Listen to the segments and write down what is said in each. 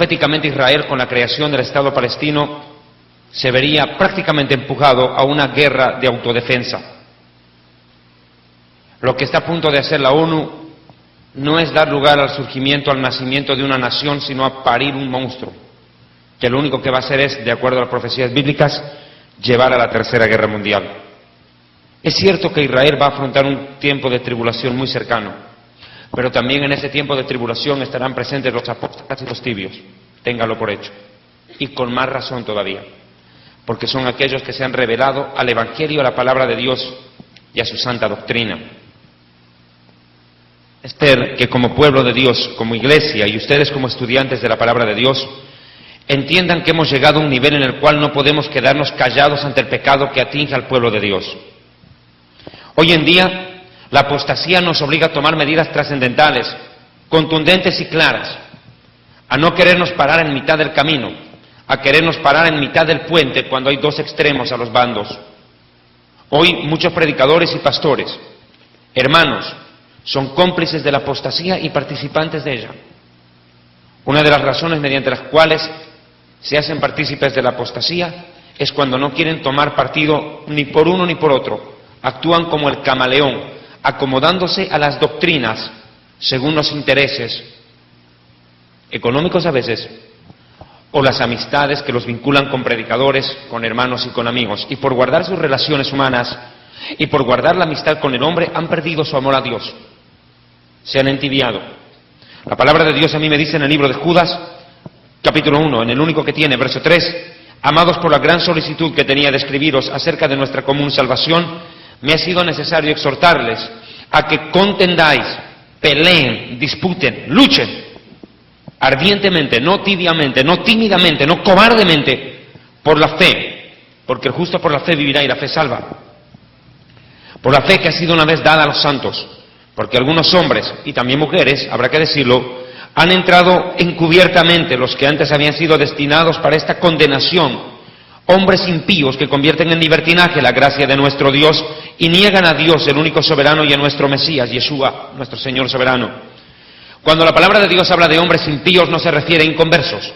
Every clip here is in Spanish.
proféticamente Israel, con la creación del Estado palestino, se vería prácticamente empujado a una guerra de autodefensa. Lo que está a punto de hacer la ONU no es dar lugar al surgimiento, al nacimiento de una nación, sino a parir un monstruo, que lo único que va a hacer es, de acuerdo a las profecías bíblicas, llevar a la Tercera Guerra Mundial. Es cierto que Israel va a afrontar un tiempo de tribulación muy cercano, pero también en ese tiempo de tribulación estarán presentes los apóstatas y los tibios, téngalo por hecho, y con más razón todavía, porque son aquellos que se han revelado al Evangelio, a la palabra de Dios y a su santa doctrina. Espero que como pueblo de Dios, como iglesia y ustedes como estudiantes de la palabra de Dios, entiendan que hemos llegado a un nivel en el cual no podemos quedarnos callados ante el pecado que atinge al pueblo de Dios. Hoy en día, la apostasía nos obliga a tomar medidas trascendentales, contundentes y claras, a no querernos parar en mitad del camino, a querernos parar en mitad del puente cuando hay dos extremos a los bandos. Hoy muchos predicadores y pastores, hermanos, son cómplices de la apostasía y participantes de ella. Una de las razones mediante las cuales se hacen partícipes de la apostasía es cuando no quieren tomar partido ni por uno ni por otro. Actúan como el camaleón, acomodándose a las doctrinas según los intereses económicos a veces, o las amistades que los vinculan con predicadores, con hermanos y con amigos. Y por guardar sus relaciones humanas y por guardar la amistad con el hombre, han perdido su amor a Dios. Se han entibiado. La palabra de Dios a mí me dice en el libro de Judas, capítulo 1, en el único que tiene, verso 3, amados, por la gran solicitud que tenía de escribiros acerca de nuestra común salvación, me ha sido necesario exhortarles a que contendáis, peleen, disputen, luchen ardientemente, no tibiamente, no tímidamente, no cobardemente, por la fe, porque el justo por la fe vivirá y la fe salva. Por la fe que ha sido una vez dada a los santos, porque algunos hombres, y también mujeres, habrá que decirlo, han entrado encubiertamente, los que antes habían sido destinados para esta condenación, hombres impíos que convierten en libertinaje la gracia de nuestro Dios y niegan a Dios, el único soberano, y a nuestro Mesías, Yeshua, nuestro Señor soberano. Cuando la palabra de Dios habla de hombres impíos, no se refiere a inconversos.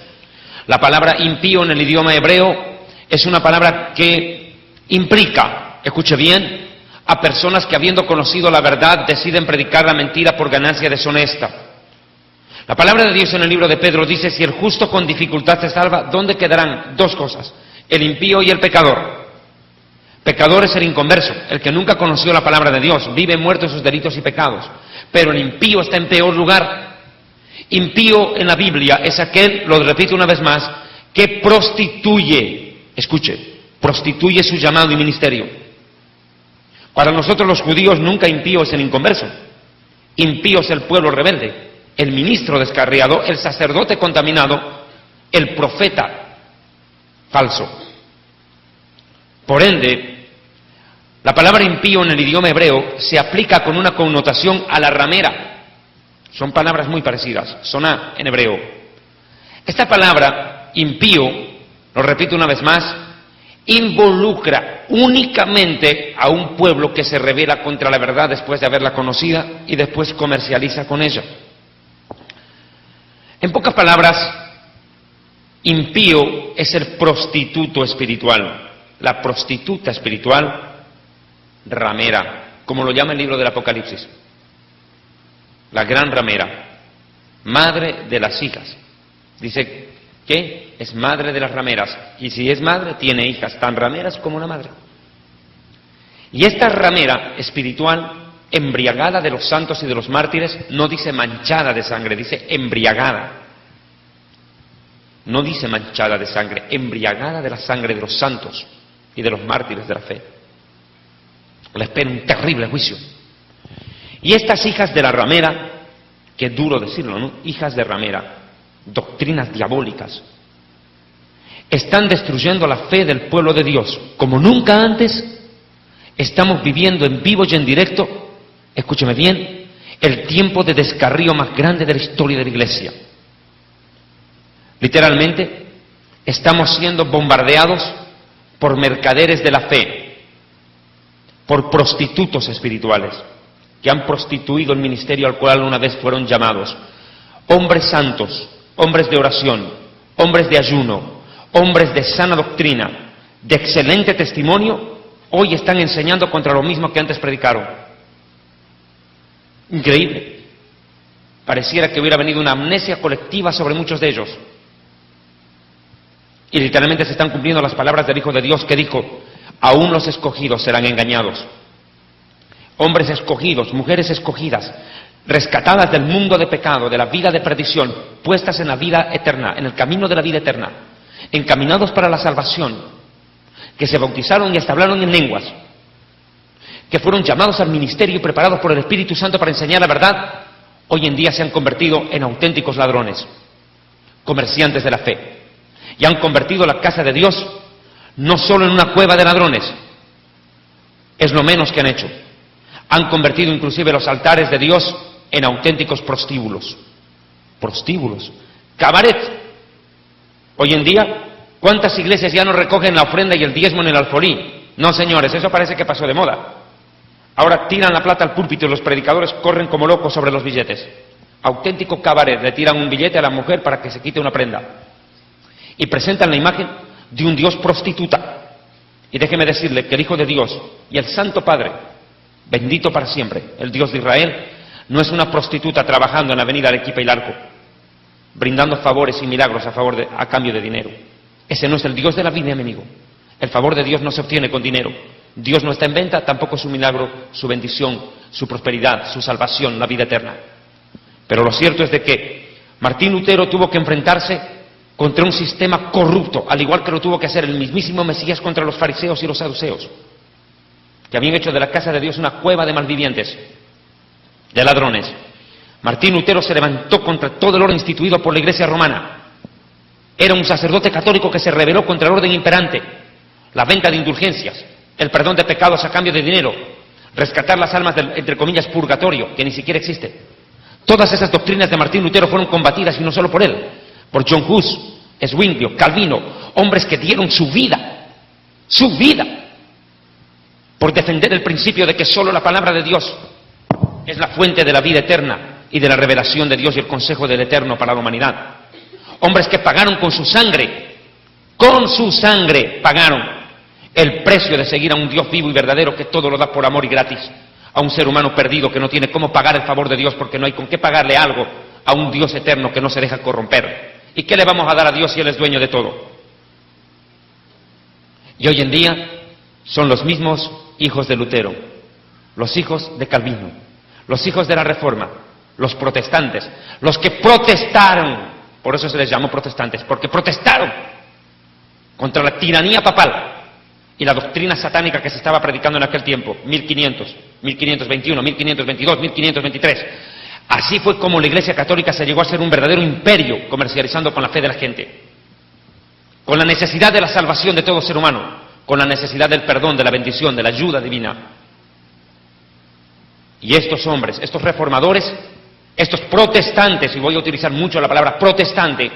La palabra impío en el idioma hebreo es una palabra que implica, escuche bien, a personas que, habiendo conocido la verdad, deciden predicar la mentira por ganancia deshonesta. La palabra de Dios en el libro de Pedro dice, si el justo con dificultad se salva, ¿dónde quedarán? Dos cosas, el impío y el pecador. Pecador es el inconverso, el que nunca conoció la palabra de Dios, vive muerto en sus delitos y pecados. Pero el impío está en peor lugar. Impío en la Biblia es aquel, lo repito una vez más, que prostituye, escuche, prostituye su llamado y ministerio. Para nosotros los judíos nunca impío es el inconverso. Impío es el pueblo rebelde, el ministro descarriado, el sacerdote contaminado, el profeta falso. Por ende, la palabra impío en el idioma hebreo se aplica con una connotación a la ramera. Son palabras muy parecidas, soná en hebreo. Esta palabra, impío, lo repito una vez más, involucra únicamente a un pueblo que se rebela contra la verdad después de haberla conocida y después comercializa con ella. En pocas palabras, impío es el prostituto espiritual, la prostituta espiritual, ramera, como lo llama el libro del Apocalipsis, la gran ramera, madre de las hijas. Dice que es madre de las rameras, y si es madre, tiene hijas tan rameras como la madre. Y esta ramera espiritual, embriagada de los santos y de los mártires, no dice manchada de sangre, dice embriagada. No dice manchada de sangre, embriagada de la sangre de los santos y de los mártires de la fe. Le espera un terrible juicio. Y estas hijas de la ramera, que es duro decirlo, ¿no? Hijas de ramera, doctrinas diabólicas, están destruyendo la fe del pueblo de Dios. Como nunca antes, estamos viviendo en vivo y en directo, escúcheme bien, el tiempo de descarrío más grande de la historia de la Iglesia. Literalmente, estamos siendo bombardeados por mercaderes de la fe, por prostitutos espirituales, que han prostituido el ministerio al cual una vez fueron llamados. Hombres santos, hombres de oración, hombres de ayuno, hombres de sana doctrina, de excelente testimonio, hoy están enseñando contra lo mismo que antes predicaron. Increíble. Pareciera que hubiera venido una amnesia colectiva sobre muchos de ellos. Y literalmente se están cumpliendo las palabras del Hijo de Dios que dijo: aún los escogidos serán engañados. Hombres escogidos, mujeres escogidas, rescatadas del mundo de pecado, de la vida de perdición, puestas en la vida eterna, en el camino de la vida eterna, encaminados para la salvación, que se bautizaron y hasta hablaron en lenguas, que fueron llamados al ministerio y preparados por el Espíritu Santo para enseñar la verdad, hoy en día se han convertido en auténticos ladrones, comerciantes de la fe, y han convertido la casa de Dios no solo en una cueva de ladrones, es lo menos que han hecho. Han convertido inclusive los altares de Dios en auténticos prostíbulos. Prostíbulos. Cabaret. Hoy en día, ¿cuántas iglesias ya no recogen la ofrenda y el diezmo en el alfolí? No, señores, eso parece que pasó de moda. Ahora tiran la plata al púlpito y los predicadores corren como locos sobre los billetes. Auténtico cabaret. Le tiran un billete a la mujer para que se quite una prenda. Y presentan la imagen de un Dios prostituta. Y déjeme decirle que el Hijo de Dios y el Santo Padre, bendito para siempre, el Dios de Israel, no es una prostituta trabajando en la avenida Arequipa y Larco, brindando favores y milagros a cambio de dinero. Ese no es el Dios de la vida, mi amigo. El favor de Dios no se obtiene con dinero. Dios no está en venta, tampoco su milagro, su bendición, su prosperidad, su salvación, la vida eterna. Pero lo cierto es de que Martín Lutero tuvo que enfrentarse contra un sistema corrupto, al igual que lo tuvo que hacer el mismísimo Mesías contra los fariseos y los saduceos, que habían hecho de la casa de Dios una cueva de malvivientes, de ladrones. Martín Lutero se levantó contra todo el orden instituido por la Iglesia romana. Era un sacerdote católico que se rebeló contra el orden imperante, la venta de indulgencias, el perdón de pecados a cambio de dinero, rescatar las almas del, entre comillas, purgatorio, que ni siquiera existe. Todas esas doctrinas de Martín Lutero fueron combatidas, y no solo por él, por John Hus, Zwinglio, Calvino, hombres que dieron su vida, por defender el principio de que solo la palabra de Dios es la fuente de la vida eterna y de la revelación de Dios y el consejo del Eterno para la humanidad. Hombres que pagaron con su sangre pagaron el precio de seguir a un Dios vivo y verdadero que todo lo da por amor y gratis, a un ser humano perdido que no tiene cómo pagar el favor de Dios porque no hay con qué pagarle algo a un Dios eterno que no se deja corromper. ¿Y qué le vamos a dar a Dios si Él es dueño de todo? Y hoy en día son los mismos hijos de Lutero, los hijos de Calvino, los hijos de la Reforma, los protestantes, los que protestaron, por eso se les llamó protestantes, porque protestaron contra la tiranía papal y la doctrina satánica que se estaba predicando en aquel tiempo, 1500, 1521, 1522, 1523. Así fue como la Iglesia Católica se llegó a ser un verdadero imperio comercializando con la fe de la gente, con la necesidad de la salvación de todo ser humano, con la necesidad del perdón, de la bendición, de la ayuda divina. Y estos hombres, estos reformadores, estos protestantes, y voy a utilizar mucho la palabra protestante,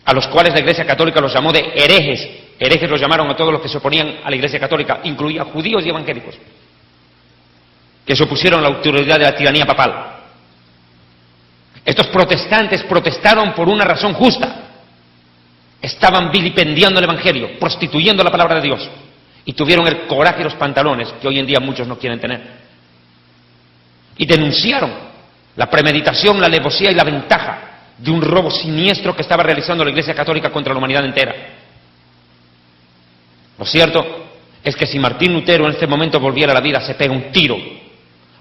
a los cuales la Iglesia Católica los llamó de herejes. Herejes los llamaron a todos los que se oponían a la Iglesia Católica, incluía judíos y evangélicos, que se opusieron a la autoridad de la tiranía papal. Estos protestantes protestaron por una razón justa. Estaban vilipendiando el Evangelio, prostituyendo la palabra de Dios, y tuvieron el coraje y los pantalones que hoy en día muchos no quieren tener. Y denunciaron la premeditación, la alevosía y la ventaja de un robo siniestro que estaba realizando la Iglesia Católica contra la humanidad entera. Lo cierto es que si Martín Lutero en este momento volviera a la vida, se pega un tiro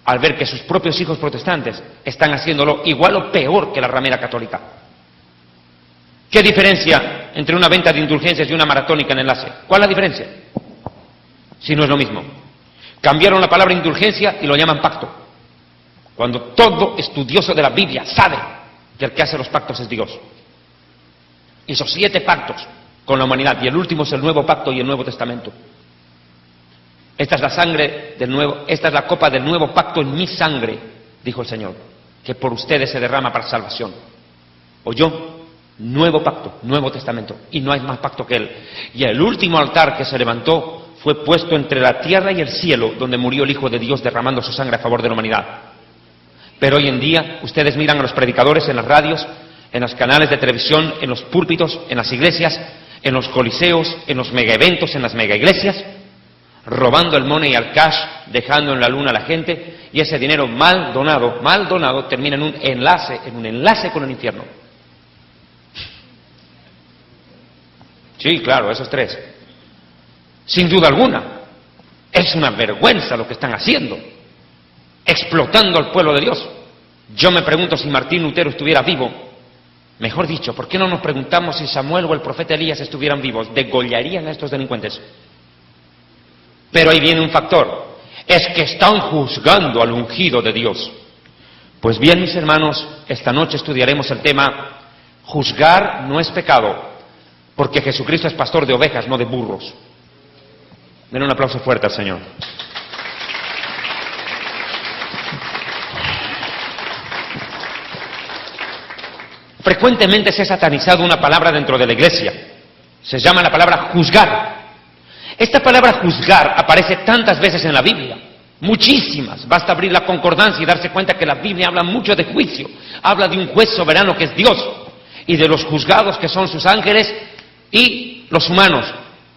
al ver que sus propios hijos protestantes están haciéndolo igual o peor que la ramera católica. ¿Qué diferencia entre una venta de indulgencias y una maratónica en enlace? ¿Cuál es la diferencia? Si no es lo mismo. Cambiaron la palabra indulgencia y lo llaman pacto, cuando todo estudioso de la Biblia sabe que el que hace los pactos es Dios. Hizo 7 pactos con la humanidad y el último es el nuevo pacto y el Nuevo Testamento. Esta es la sangre del nuevo, esta es la copa del nuevo pacto en mi sangre, dijo el Señor, que por ustedes se derrama para salvación. ¿Oyó? Nuevo pacto, Nuevo Testamento, y no hay más pacto que Él. Y el último altar que se levantó fue puesto entre la tierra y el cielo, donde murió el Hijo de Dios derramando su sangre a favor de la humanidad. Pero hoy en día, ustedes miran a los predicadores en las radios en los canales de televisión, en los púlpitos, en las iglesias, en los coliseos, en los mega eventos, en las mega iglesias, robando el money al cash, dejando en la luna a la gente, y ese dinero mal donado, termina en un enlace con el infierno. Sí, claro, esos tres. Sin duda alguna, es una vergüenza lo que están haciendo, explotando al pueblo de Dios. Yo me pregunto si Martín Lutero estuviera vivo, mejor dicho, ¿por qué no nos preguntamos si Samuel o el profeta Elías estuvieran vivos? Degollarían a estos delincuentes. Pero ahí viene un factor, es que están juzgando al ungido de Dios. Pues bien, mis hermanos, esta noche estudiaremos el tema, juzgar no es pecado, porque Jesucristo es pastor de ovejas, no de burros. Den un aplauso fuerte al Señor. Frecuentemente se ha satanizado una palabra dentro de la iglesia. Se llama la palabra juzgar. Esta palabra juzgar aparece tantas veces en la Biblia, muchísimas. Basta abrir la concordancia y darse cuenta que la Biblia habla mucho de juicio. Habla de un juez soberano que es Dios y de los juzgados que son sus ángeles y los humanos.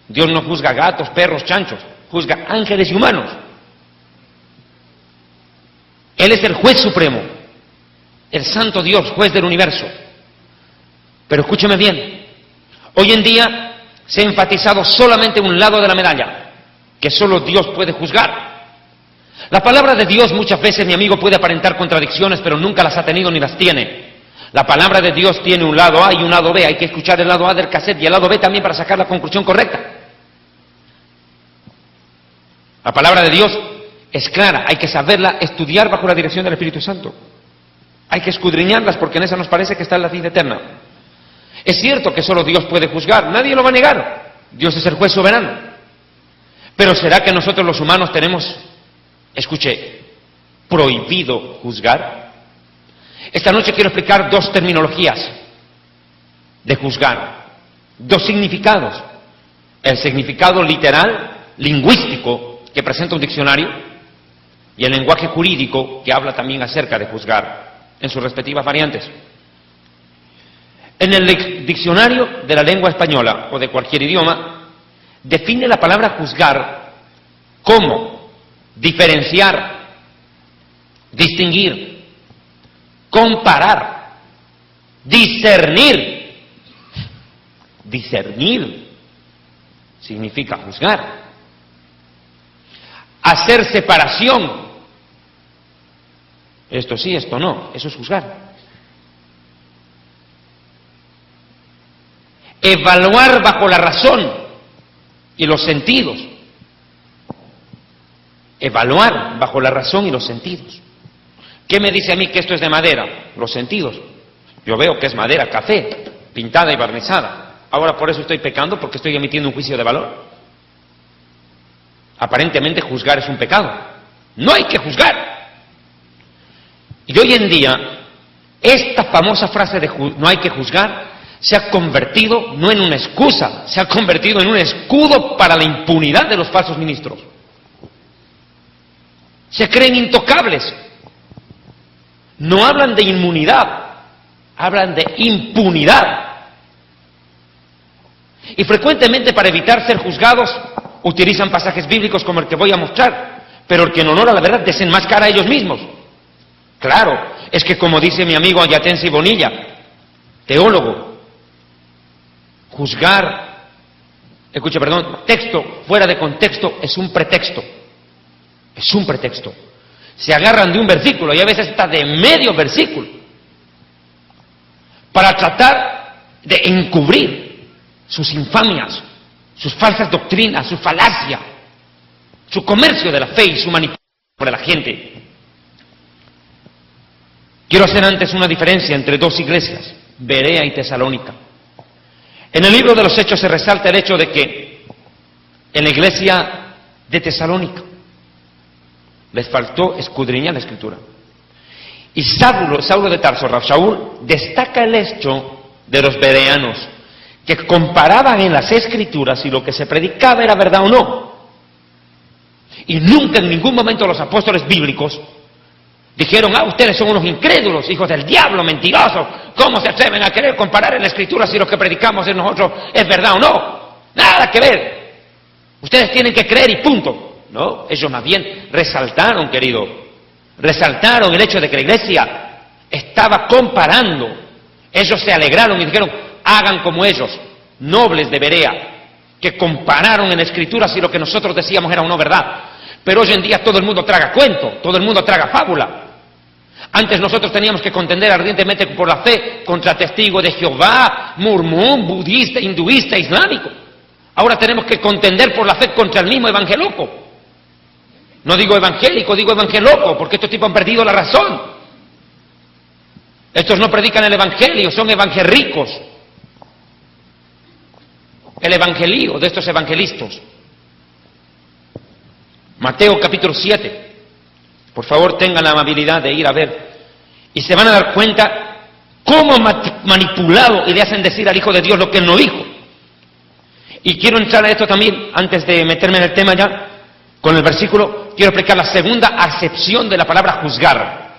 Dios no juzga gatos, perros, chanchos, juzga ángeles y humanos. Él es el juez supremo, el santo Dios, juez del universo. Pero escúcheme bien, hoy en día se ha enfatizado solamente un lado de la medalla, que solo Dios puede juzgar. La palabra de Dios muchas veces, mi amigo, puede aparentar contradicciones, pero nunca las ha tenido ni las tiene. La palabra de Dios tiene un lado A y un lado B, hay que escuchar el lado A del cassette y el lado B también para sacar la conclusión correcta. La palabra de Dios es clara, hay que saberla estudiar bajo la dirección del Espíritu Santo. Hay que escudriñarlas porque en esa nos parece que está la vida eterna. Es cierto que solo Dios puede juzgar, nadie lo va a negar. Dios es el juez soberano. Pero ¿será que nosotros los humanos tenemos, escuche, prohibido juzgar? Esta noche quiero explicar dos terminologías de juzgar, dos significados. El significado literal, lingüístico, que presenta un diccionario, y el lenguaje jurídico, que habla también acerca de juzgar, en sus respectivas variantes. En el diccionario de la lengua española, o de cualquier idioma, define la palabra juzgar como diferenciar, distinguir, comparar, discernir. Discernir significa juzgar. Hacer separación. Esto sí, esto no, eso es juzgar. Evaluar bajo la razón y los sentidos. Evaluar bajo la razón y los sentidos. ¿Qué me dice a mí que esto es de madera? Los sentidos. Yo veo que es madera, café, pintada y barnizada. Ahora por eso estoy pecando, porque estoy emitiendo un juicio de valor. Aparentemente juzgar es un pecado. No hay que juzgar. Y hoy en día, esta famosa frase de no hay que juzgar se ha convertido no en una excusa, se ha convertido en un escudo para la impunidad de los falsos ministros. Se creen intocables. No hablan de inmunidad, hablan de impunidad. Y frecuentemente, para evitar ser juzgados, utilizan pasajes bíblicos como el que voy a mostrar, pero el que en honor a la verdad desenmascara a ellos mismos. Claro, es que como dice mi amigo Ayatense Bonilla, teólogo, juzgar, texto fuera de contexto es un pretexto. Es un pretexto. Se agarran de un versículo y a veces hasta de medio versículo para tratar de encubrir sus infamias, sus falsas doctrinas, su falacia, su comercio de la fe y su manipulación sobre la gente. Quiero hacer antes una diferencia entre dos iglesias, Berea y Tesalónica. En el libro de los Hechos se resalta el hecho de que en la iglesia de Tesalónica les faltó escudriñar la Escritura. Y Saulo de Tarso, Rab Shaul, destaca el hecho de los bereanos, que comparaban en las Escrituras si lo que se predicaba era verdad o no. Y nunca en ningún momento los apóstoles bíblicos Dijeron, ustedes son unos incrédulos, hijos del diablo, mentirosos. ¿Cómo se atreven a querer comparar en la Escritura si lo que predicamos en nosotros es verdad o no? Nada que ver. Ustedes tienen que creer y punto. No, ellos más bien resaltaron, querido. Resaltaron el hecho de que la iglesia estaba comparando. Ellos se alegraron y dijeron, hagan como ellos, nobles de Berea, que compararon en la Escritura si lo que nosotros decíamos era o no verdad. Pero hoy en día todo el mundo traga cuento, todo el mundo traga fábula. Antes nosotros teníamos que contender ardientemente por la fe contra testigos de Jehová, mormón, budista, hinduista, islámico. Ahora tenemos que contender por la fe contra el mismo evangeloco. No digo evangélico, digo evangeloco, porque estos tipos han perdido la razón. Estos no predican el evangelio, son evangelricos. El evangelio de estos evangelistas. Mateo capítulo 7. Por favor, tengan la amabilidad de ir a ver. Y se van a dar cuenta cómo manipulado y le hacen decir al Hijo de Dios lo que él no dijo. Y quiero entrar a esto también, antes de meterme en el tema ya, con el versículo, quiero explicar la segunda acepción de la palabra juzgar.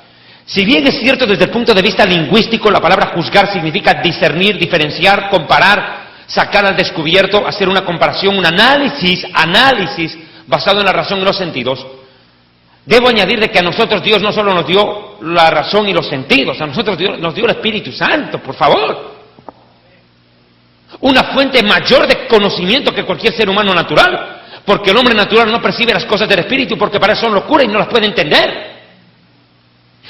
Si bien es cierto desde el punto de vista lingüístico, la palabra juzgar significa discernir, diferenciar, comparar, sacar al descubierto, hacer una comparación, un análisis basado en la razón y los sentidos. Debo añadir de que a nosotros Dios no solo nos dio la razón y los sentidos, a nosotros Dios nos dio el Espíritu Santo, por favor. Una fuente mayor de conocimiento que cualquier ser humano natural, porque el hombre natural no percibe las cosas del Espíritu porque para eso son locura y no las puede entender.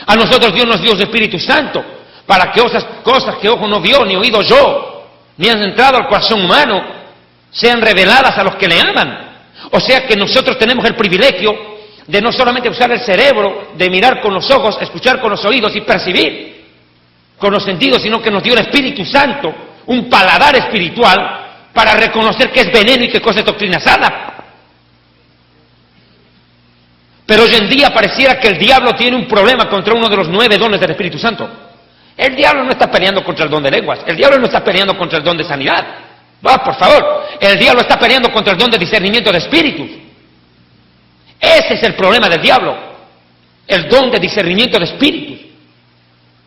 A nosotros Dios nos dio su Espíritu Santo para que esas cosas que ojo no vio, ni oído yo, ni han entrado al corazón humano, sean reveladas a los que le aman. O sea que nosotros tenemos el privilegio de no solamente usar el cerebro, de mirar con los ojos, escuchar con los oídos y percibir con los sentidos, sino que nos dio el Espíritu Santo, un paladar espiritual para reconocer qué es veneno y qué cosa es doctrina sana. Pero hoy en día pareciera que el diablo tiene un problema contra uno de los 9 dones del Espíritu Santo. El diablo no está peleando contra el don de lenguas, el diablo no está peleando contra el don de sanidad. Por favor, el diablo está peleando contra el don de discernimiento de espíritus. Ese es el problema del diablo, el don de discernimiento de espíritus.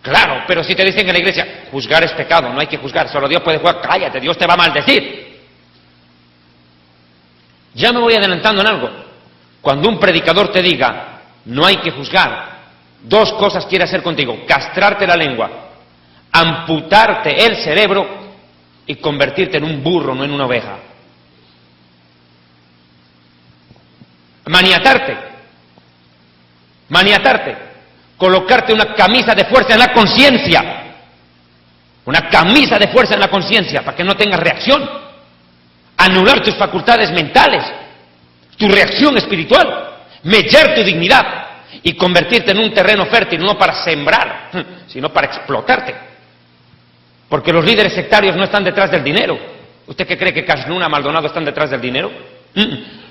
Claro, pero si te dicen en la iglesia, juzgar es pecado, no hay que juzgar, solo Dios puede juzgar, cállate, Dios te va a maldecir. Ya me voy adelantando en algo. Cuando un predicador te diga, no hay que juzgar, 2 cosas quiere hacer contigo: castrarte la lengua, amputarte el cerebro y convertirte en un burro, no en una oveja. Maniatarte, colocarte una camisa de fuerza en la conciencia, una camisa de fuerza en la conciencia para que no tengas reacción, anular tus facultades mentales, tu reacción espiritual, mellar tu dignidad y convertirte en un terreno fértil, no para sembrar, sino para explotarte. Porque los líderes sectarios no están detrás del dinero. ¿Usted qué cree que Casnuna, Maldonado están detrás del dinero?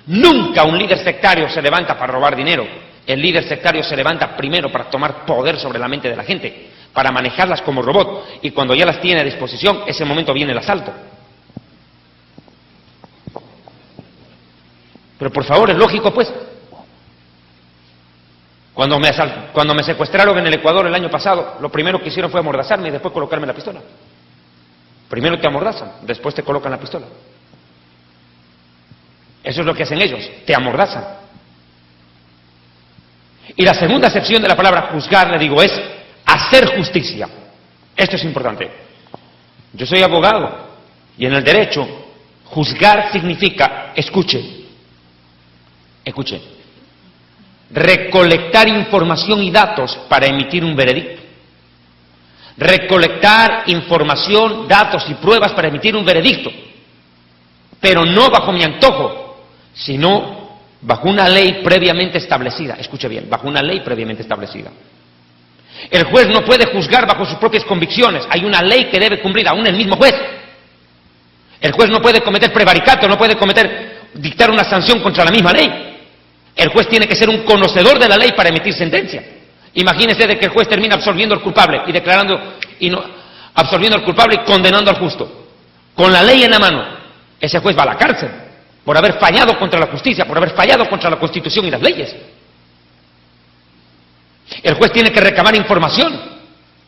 Nunca un líder sectario se levanta para robar dinero. El líder sectario se levanta primero para tomar poder sobre la mente de la gente, para manejarlas como robot, y cuando ya las tiene a disposición, ese momento viene el asalto. Pero por favor, es lógico pues. Cuando me secuestraron en el Ecuador el año pasado, lo primero que hicieron fue amordazarme y después colocarme la pistola. Primero te amordazan, después te colocan la pistola. Eso es lo que hacen ellos, te amordazan. Y la segunda acepción de la palabra juzgar, le digo, es hacer justicia. Esto es importante. Yo soy abogado y en el derecho, juzgar significa, escuche, recolectar información y datos para emitir un veredicto. Recolectar información, datos y pruebas para emitir un veredicto. Pero no bajo mi antojo, sino bajo una ley previamente establecida. Escuche bien, bajo una ley previamente establecida. El juez no puede juzgar bajo sus propias convicciones. Hay una ley que debe cumplir aún el mismo juez. El juez no puede cometer prevaricato, no puede dictar una sanción contra la misma ley. El juez tiene que ser un conocedor de la ley para emitir sentencia. Imagínese de que el juez termina absolviendo al culpable y absolviendo al culpable y condenando al justo. Con la ley en la mano, ese juez va a la cárcel por haber fallado contra la justicia, por haber fallado contra la Constitución y las leyes. El juez tiene que recabar información,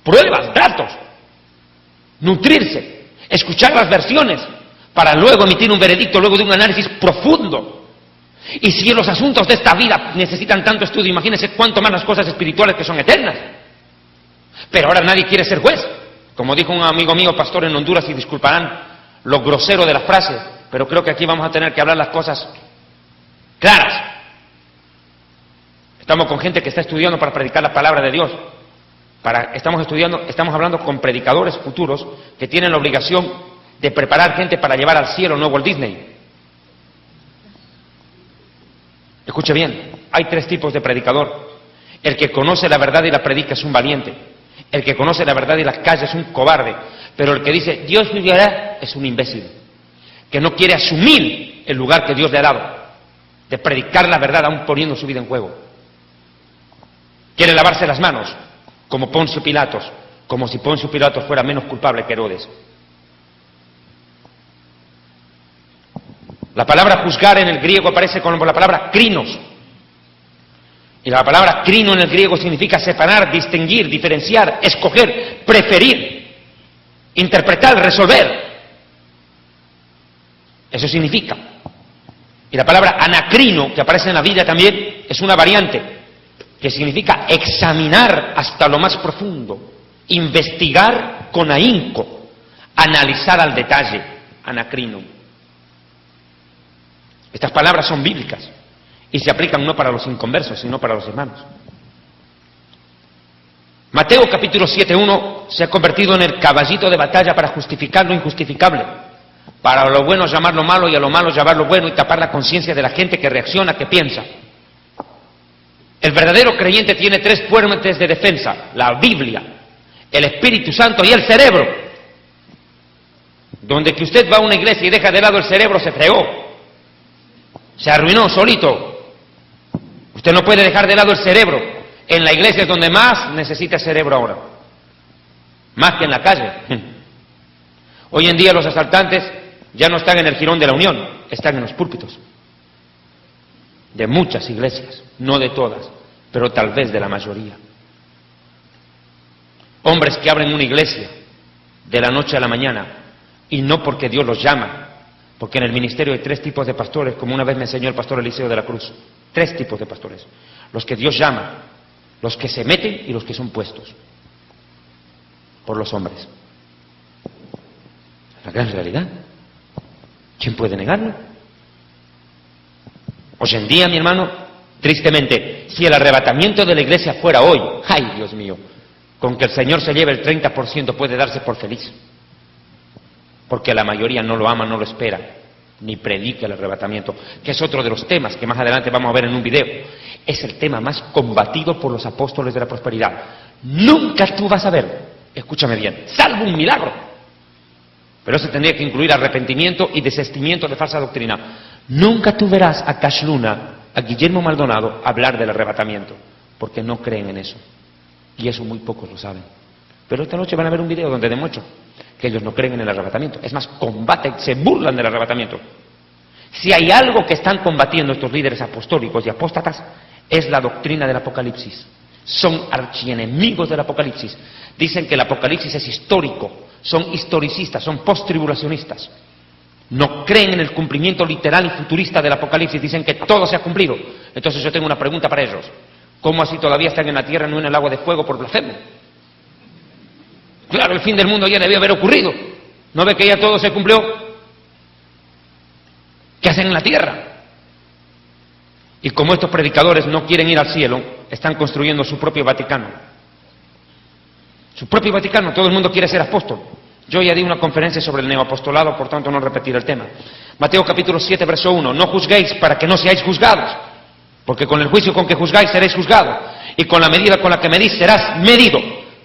pruebas, datos, nutrirse, escuchar las versiones, para luego emitir un veredicto, luego de un análisis profundo. Y si los asuntos de esta vida necesitan tanto estudio, imagínense cuánto más las cosas espirituales que son eternas. Pero ahora nadie quiere ser juez. Como dijo un amigo mío, pastor en Honduras, y disculparán lo grosero de la frase, pero creo que aquí vamos a tener que hablar las cosas claras. Estamos con gente que está estudiando para predicar la palabra de Dios. Estamos hablando con predicadores futuros que tienen la obligación de preparar gente para llevar al cielo, no Walt Disney. Escuche bien, hay 3 tipos de predicador. El que conoce la verdad y la predica es un valiente. El que conoce la verdad y las calla es un cobarde. Pero el que dice, Dios me guiará, es un imbécil. Que no quiere asumir el lugar que Dios le ha dado, de predicar la verdad aún poniendo su vida en juego. Quiere lavarse las manos, como Poncio Pilatos, como si Poncio Pilatos fuera menos culpable que Herodes. La palabra juzgar en el griego aparece como la palabra krinos. Y la palabra crino en el griego significa separar, distinguir, diferenciar, escoger, preferir, interpretar, resolver. Eso significa. Y la palabra anacrino, que aparece en la Biblia también, es una variante, que significa examinar hasta lo más profundo, investigar con ahínco, analizar al detalle, anacrino. Estas palabras son bíblicas y se aplican no para los inconversos, sino para los hermanos. Mateo capítulo 7:1 se ha convertido en el caballito de batalla para justificar lo injustificable, para lo bueno llamar lo malo y a lo malo llamar lo bueno, y tapar la conciencia de la gente que reacciona, que piensa. El verdadero creyente tiene 3 fuentes de defensa: la Biblia, el Espíritu Santo y el cerebro. Donde que usted va a una iglesia y deja de lado el cerebro, se fregó. Se arruinó solito. Usted no puede dejar de lado el cerebro. En la iglesia es donde más necesita cerebro ahora. Más que en la calle. Hoy en día los asaltantes ya no están en el jirón de la Unión, están en los púlpitos. De muchas iglesias, no de todas, pero tal vez de la mayoría. Hombres que abren una iglesia de la noche a la mañana, y no porque Dios los llama. Porque en el ministerio hay 3 tipos de pastores, como una vez me enseñó el pastor Eliseo de la Cruz. 3 tipos de pastores. Los que Dios llama, los que se meten y los que son puestos por los hombres. La gran realidad. ¿Quién puede negarlo? Hoy en día, mi hermano, tristemente, si el arrebatamiento de la iglesia fuera hoy, ¡ay, Dios mío! Con que el Señor se lleve el 30% puede darse por feliz. Porque la mayoría no lo ama, no lo espera, ni predica el arrebatamiento, que es otro de los temas que más adelante vamos a ver en un video. Es el tema más combatido por los apóstoles de la prosperidad. Nunca tú vas a ver, escúchame bien, salvo un milagro. Pero eso tendría que incluir arrepentimiento y desistimiento de falsa doctrina. Nunca tú verás a Cash Luna, a Guillermo Maldonado hablar del arrebatamiento, porque no creen en eso. Y eso muy pocos lo saben. Pero esta noche van a ver un video donde demuestro que ellos no creen en el arrebatamiento. Es más, combaten, se burlan del arrebatamiento. Si hay algo que están combatiendo estos líderes apostólicos y apóstatas, es la doctrina del Apocalipsis. Son archienemigos del Apocalipsis. Dicen que el Apocalipsis es histórico, son historicistas, son posttribulacionistas. No creen en el cumplimiento literal y futurista del Apocalipsis, dicen que todo se ha cumplido. Entonces yo tengo una pregunta para ellos. ¿Cómo así todavía están en la tierra y no en el lago de fuego por blasfemo? Claro, el fin del mundo ya debió haber ocurrido. ¿No ve que ya todo se cumplió? ¿Qué hacen en la tierra? Y como estos predicadores no quieren ir al cielo, están construyendo su propio Vaticano. Su propio Vaticano, todo el mundo quiere ser apóstol. Yo ya di una conferencia sobre el neoapostolado, por tanto no repetiré el tema. Mateo capítulo 7, verso 1. No juzguéis para que no seáis juzgados, porque con el juicio con que juzgáis seréis juzgados, y con la medida con la que medís serás medido.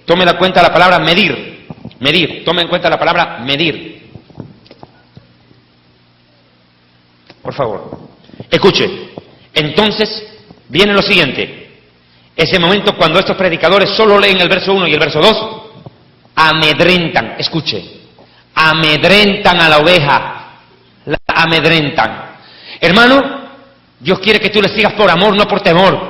Tome en cuenta la palabra medir. Medir. Tome en cuenta la palabra medir. Por favor. Escuche. Entonces, viene lo siguiente. Ese momento cuando estos predicadores solo leen el verso 1 y el verso 2, amedrentan. Escuche. Amedrentan a la oveja. La amedrentan. Hermano, Dios quiere que tú le sigas por amor, no por temor.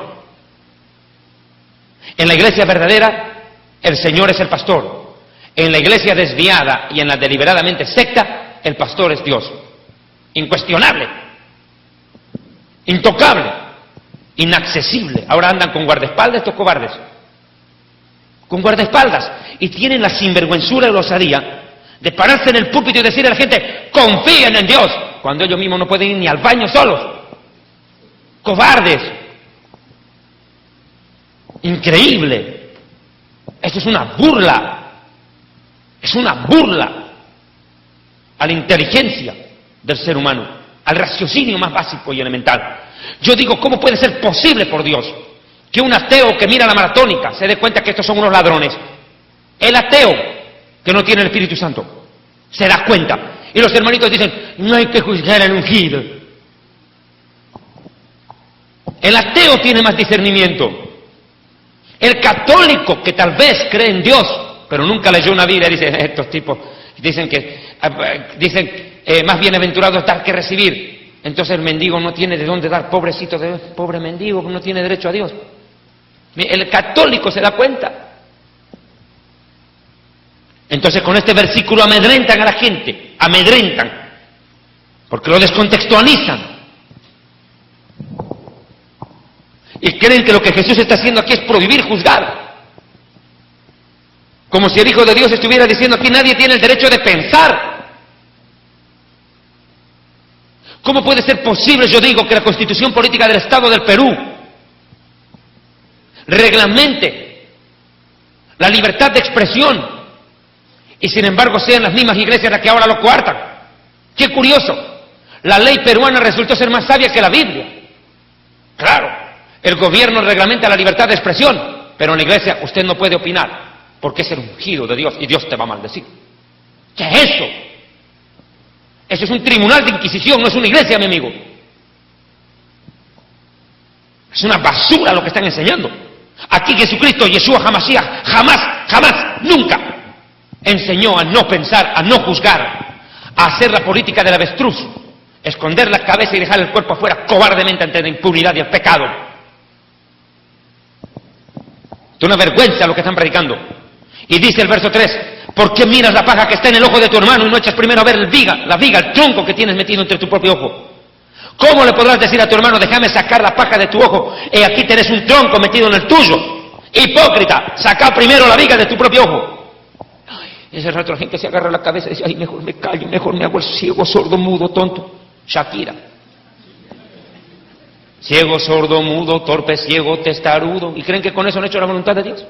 En la iglesia verdadera, el Señor es el pastor. En la iglesia desviada y en la deliberadamente secta, el pastor es Dios. Incuestionable, intocable, inaccesible. Ahora andan con guardaespaldas estos cobardes. Con guardaespaldas. Y tienen la sinvergüenzura y la osadía de pararse en el púlpito y decir a la gente, confíen en Dios, cuando ellos mismos no pueden ir ni al baño solos. Cobardes. Increíble. Esto es una burla. Es una burla a la inteligencia del ser humano, al raciocinio más básico y elemental. Yo digo, ¿cómo puede ser posible, por Dios, que un ateo que mira la maratónica se dé cuenta que estos son unos ladrones? El ateo que no tiene el Espíritu Santo se da cuenta. Y los hermanitos dicen, no hay que juzgar al ungido. El ateo tiene más discernimiento. El católico que tal vez cree en Dios, pero nunca leyó una Biblia, dice, estos tipos dicen más bienaventurado es dar que recibir. Entonces el mendigo no tiene de dónde dar, pobrecito, pobre mendigo, no tiene derecho a Dios. El católico se da cuenta. Entonces con este versículo amedrentan a la gente, amedrentan, porque lo descontextualizan. Y creen que lo que Jesús está haciendo aquí es prohibir juzgar. Como si el Hijo de Dios estuviera diciendo aquí nadie tiene el derecho de pensar. ¿Cómo puede ser posible, yo digo, que la Constitución Política del Estado del Perú reglamente la libertad de expresión y sin embargo sean las mismas iglesias las que ahora lo coartan? ¡Qué curioso! La ley peruana resultó ser más sabia que la Biblia. Claro, el gobierno reglamenta la libertad de expresión, pero en la iglesia usted no puede opinar, porque es el ungido de Dios y Dios te va a maldecir. ¿Qué es eso? Eso es un tribunal de inquisición, no es una iglesia, mi amigo. Es una basura lo que están enseñando. Aquí Jesucristo, Yeshua Hamashiach, jamás, nunca enseñó a no pensar, a no juzgar, a hacer la política del avestruz, esconder la cabeza y dejar el cuerpo afuera cobardemente ante la impunidad y el pecado. Es una vergüenza lo que están predicando. Y dice el verso 3, ¿por qué miras la paja que está en el ojo de tu hermano y no echas primero a ver la viga, el tronco que tienes metido entre tu propio ojo? ¿Cómo le podrás decir a tu hermano, déjame sacar la paja de tu ojo, y aquí tenés un tronco metido en el tuyo? Hipócrita, saca primero la viga de tu propio ojo. Y ese rato la gente se agarra la cabeza y dice, ay, mejor me callo, mejor me hago el ciego, sordo, mudo, tonto. Shakira. Ciego, sordo, mudo, torpe, ciego, testarudo. ¿Y creen que con eso han hecho la voluntad de Dios?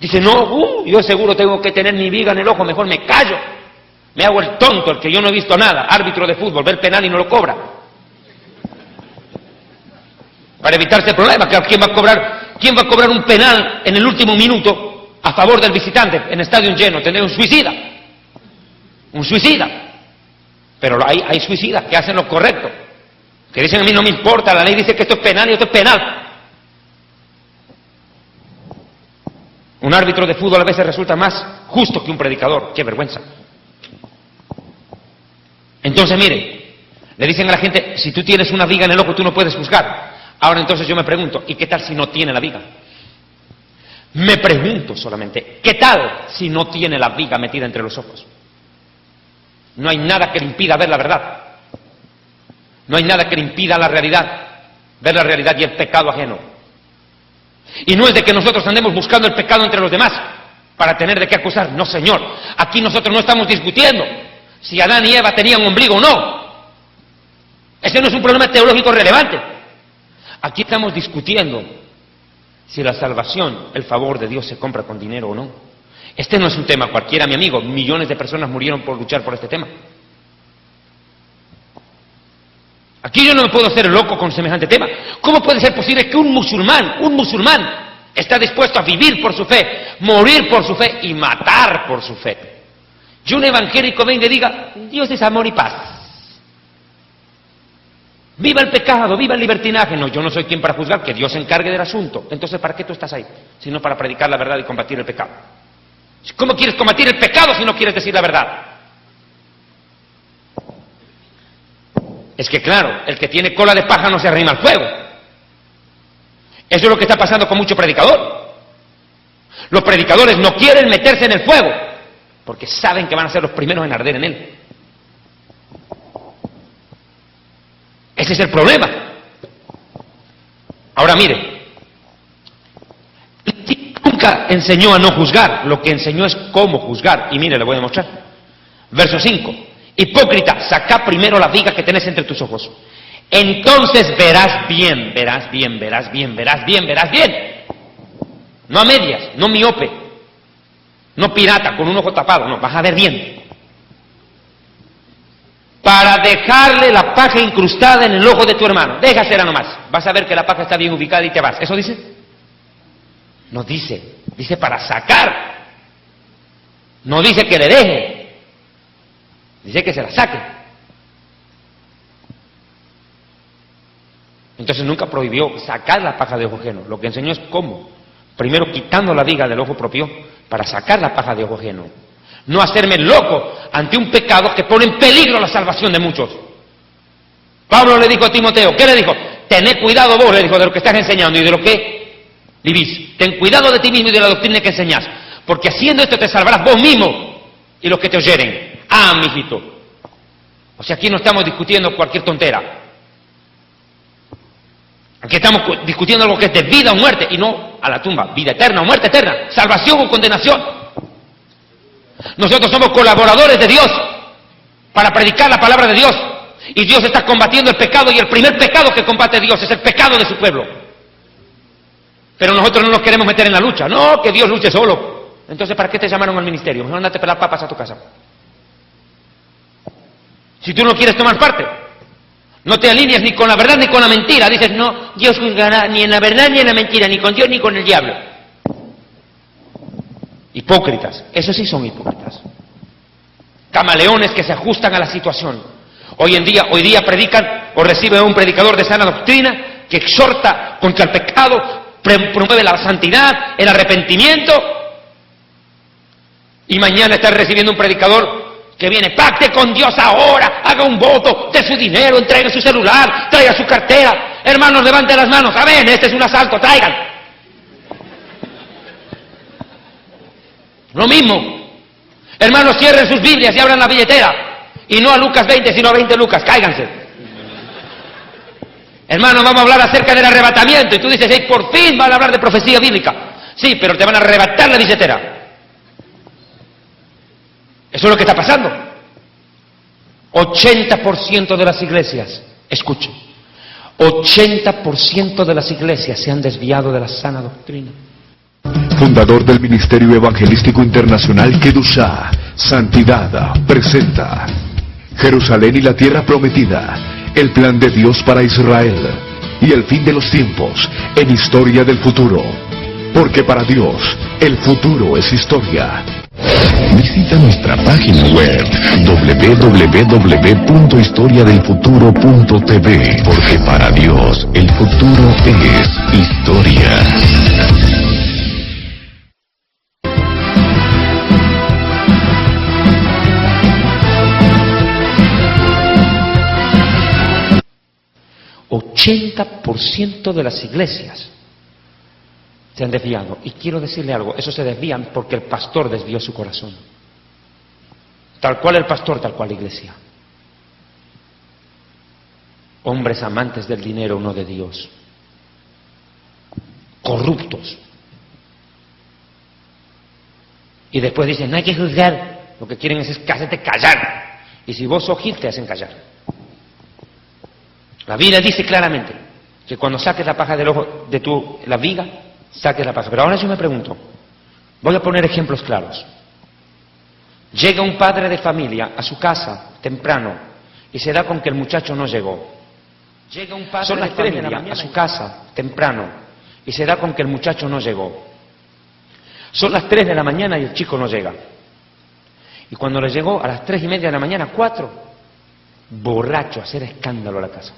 Dice, no, yo seguro tengo que tener mi viga en el ojo, mejor me callo. Me hago el tonto, el que yo no he visto nada, árbitro de fútbol, ve el penal y no lo cobra. Para evitar este problema, ¿quién va a cobrar un penal en el último minuto a favor del visitante en estadio lleno? Tendré un suicida. Un suicida. Pero hay suicidas que hacen lo correcto, que dicen a mí no me importa, la ley dice que esto es penal y esto es penal. Un árbitro de fútbol a veces resulta más justo que un predicador. ¡Qué vergüenza! Entonces, mire, le dicen a la gente, si tú tienes una viga en el ojo, tú no puedes juzgar. Ahora entonces yo me pregunto, ¿y qué tal si no tiene la viga? Me pregunto solamente, ¿qué tal si no tiene la viga metida entre los ojos? No hay nada que le impida ver la verdad. No hay nada que le impida la realidad, ver la realidad y el pecado ajeno. Y no es de que nosotros andemos buscando el pecado entre los demás para tener de qué acusar. No, señor. Aquí nosotros no estamos discutiendo si Adán y Eva tenían ombligo o no. Ese no es un problema teológico relevante. Aquí estamos discutiendo si la salvación, el favor de Dios se compra con dinero o no. Este no es un tema cualquiera, mi amigo. Millones de personas murieron por luchar por este tema. Aquí yo no me puedo hacer loco con semejante tema. ¿Cómo puede ser posible que un musulmán está dispuesto a vivir por su fe, morir por su fe y matar por su fe? Y un evangélico venga y diga, Dios es amor y paz. Viva el pecado, viva el libertinaje. No, yo no soy quien para juzgar, que Dios se encargue del asunto. Entonces, ¿para qué tú estás ahí? Sino para predicar la verdad y combatir el pecado. ¿Cómo quieres combatir el pecado si no quieres decir la verdad? Es que claro, el que tiene cola de paja no se arrima al fuego. Eso es lo que está pasando con mucho predicador. Los predicadores no quieren meterse en el fuego, porque saben que van a ser los primeros en arder en él. Ese es el problema. Ahora mire, nunca enseñó a no juzgar, lo que enseñó es cómo juzgar. Y mire, le voy a demostrar. Verso 5. Hipócrita, saca primero la viga que tenés entre tus ojos. Entonces verás bien, verás bien, verás bien, verás bien, verás bien. No a medias, no miope, no pirata con un ojo tapado, no, vas a ver bien. Para dejarle la paja incrustada en el ojo de tu hermano. Déjasela nomás, vas a ver que la paja está bien ubicada y te vas. ¿Eso dice? No dice, dice para sacar. No dice que le deje, dice que se la saque. Entonces nunca prohibió sacar la paja de ojo ajeno. Lo que enseñó es cómo. Primero quitando la viga del ojo propio para sacar la paja de ojo ajeno. No hacerme loco ante un pecado que pone en peligro la salvación de muchos. Pablo le dijo a Timoteo, ¿qué le dijo? Tened cuidado vos, le dijo, de lo que estás enseñando y de lo que vivís. Ten cuidado de ti mismo y de la doctrina que enseñás, porque haciendo esto te salvarás vos mismo y los que te oyeren. Ah, mijito. O sea, aquí no estamos discutiendo cualquier tontera. Aquí estamos discutiendo algo que es de vida o muerte y no a la tumba. Vida eterna o muerte eterna. Salvación o condenación. Nosotros somos colaboradores de Dios para predicar la palabra de Dios. Y Dios está combatiendo el pecado y el primer pecado que combate Dios es el pecado de su pueblo. Pero nosotros no nos queremos meter en la lucha. No, que Dios luche solo. Entonces, ¿para qué te llamaron al ministerio? Mejor andate a pelar papas a tu casa. Si tú no quieres tomar parte. No te alineas ni con la verdad ni con la mentira. Dices, no, Dios juzgará ni en la verdad ni en la mentira, ni con Dios ni con el diablo. Hipócritas, esos sí son hipócritas. Camaleones que se ajustan a la situación. Hoy día predican o reciben a un predicador de sana doctrina que exhorta contra el pecado, promueve la santidad, el arrepentimiento. Y mañana están recibiendo un predicador que viene, pacte con Dios ahora, haga un voto, dé su dinero, entregue su celular, traiga su cartera. Hermanos, levanten las manos, a ver, este es un asalto, traigan. Lo mismo. Hermanos, cierren sus Biblias y abran la billetera. Y no a Lucas 20, sino a 20 Lucas, cáiganse. Hermanos, vamos a hablar acerca del arrebatamiento. Y tú dices, hey, por fin van a hablar de profecía bíblica. Sí, pero te van a arrebatar la billetera. Eso es lo que está pasando. 80% de las iglesias, escuchen, 80% de las iglesias se han desviado de la sana doctrina. Fundador del Ministerio Evangelístico Internacional Kedushá, Santidad, presenta Jerusalén y la Tierra Prometida, el plan de Dios para Israel y el fin de los tiempos en Historia del Futuro. Porque para Dios, el futuro es historia. Visita nuestra página web www.historiadelfuturo.tv, porque para Dios el futuro es historia. ...80% de las iglesias se han desviado. Y quiero decirle algo, eso se desvían porque el pastor desvió su corazón. Tal cual el pastor, tal cual la iglesia. Hombres amantes del dinero, no de Dios. Corruptos. Y después dicen, no hay que juzgar. Lo que quieren es hacerte callar. Y si vos sos gil, te hacen callar. La Biblia dice claramente que cuando saques la paja del ojo de la viga, saques la paja. Pero ahora yo me pregunto, voy a poner ejemplos claros. Llega un padre de familia a su casa temprano y se da con que el muchacho no llegó. Llega un padre de familia a su casa temprano y se da con que el muchacho no llegó. Son las 3 de la mañana y el chico no llega. Y cuando le llegó a las 3:30 de la mañana, 4, borracho, a hacer escándalo a la casa.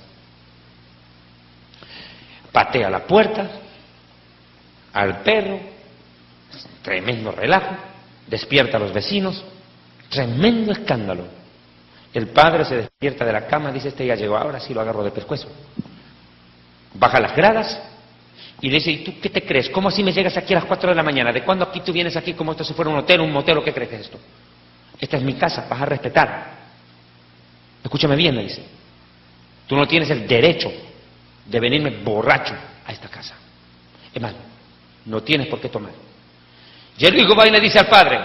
Patea la puerta, al perro, tremendo relajo, despierta a los vecinos, tremendo escándalo. El padre se despierta de la cama, dice, este ya llegó, ahora sí lo agarro de pescuezo. Baja las gradas Y le dice, ¿y tú qué te crees? ¿Cómo así me llegas aquí a las 4 de la mañana? ¿De cuándo aquí tú vienes aquí como esto si fuera un hotel, un motel o qué crees que es esto? Esta es mi casa, vas a respetar. Escúchame bien, le dice. Tú no tienes el derecho de venirme borracho a esta casa. Es más, no tienes por qué tomar. Y el hijo va y le dice al padre,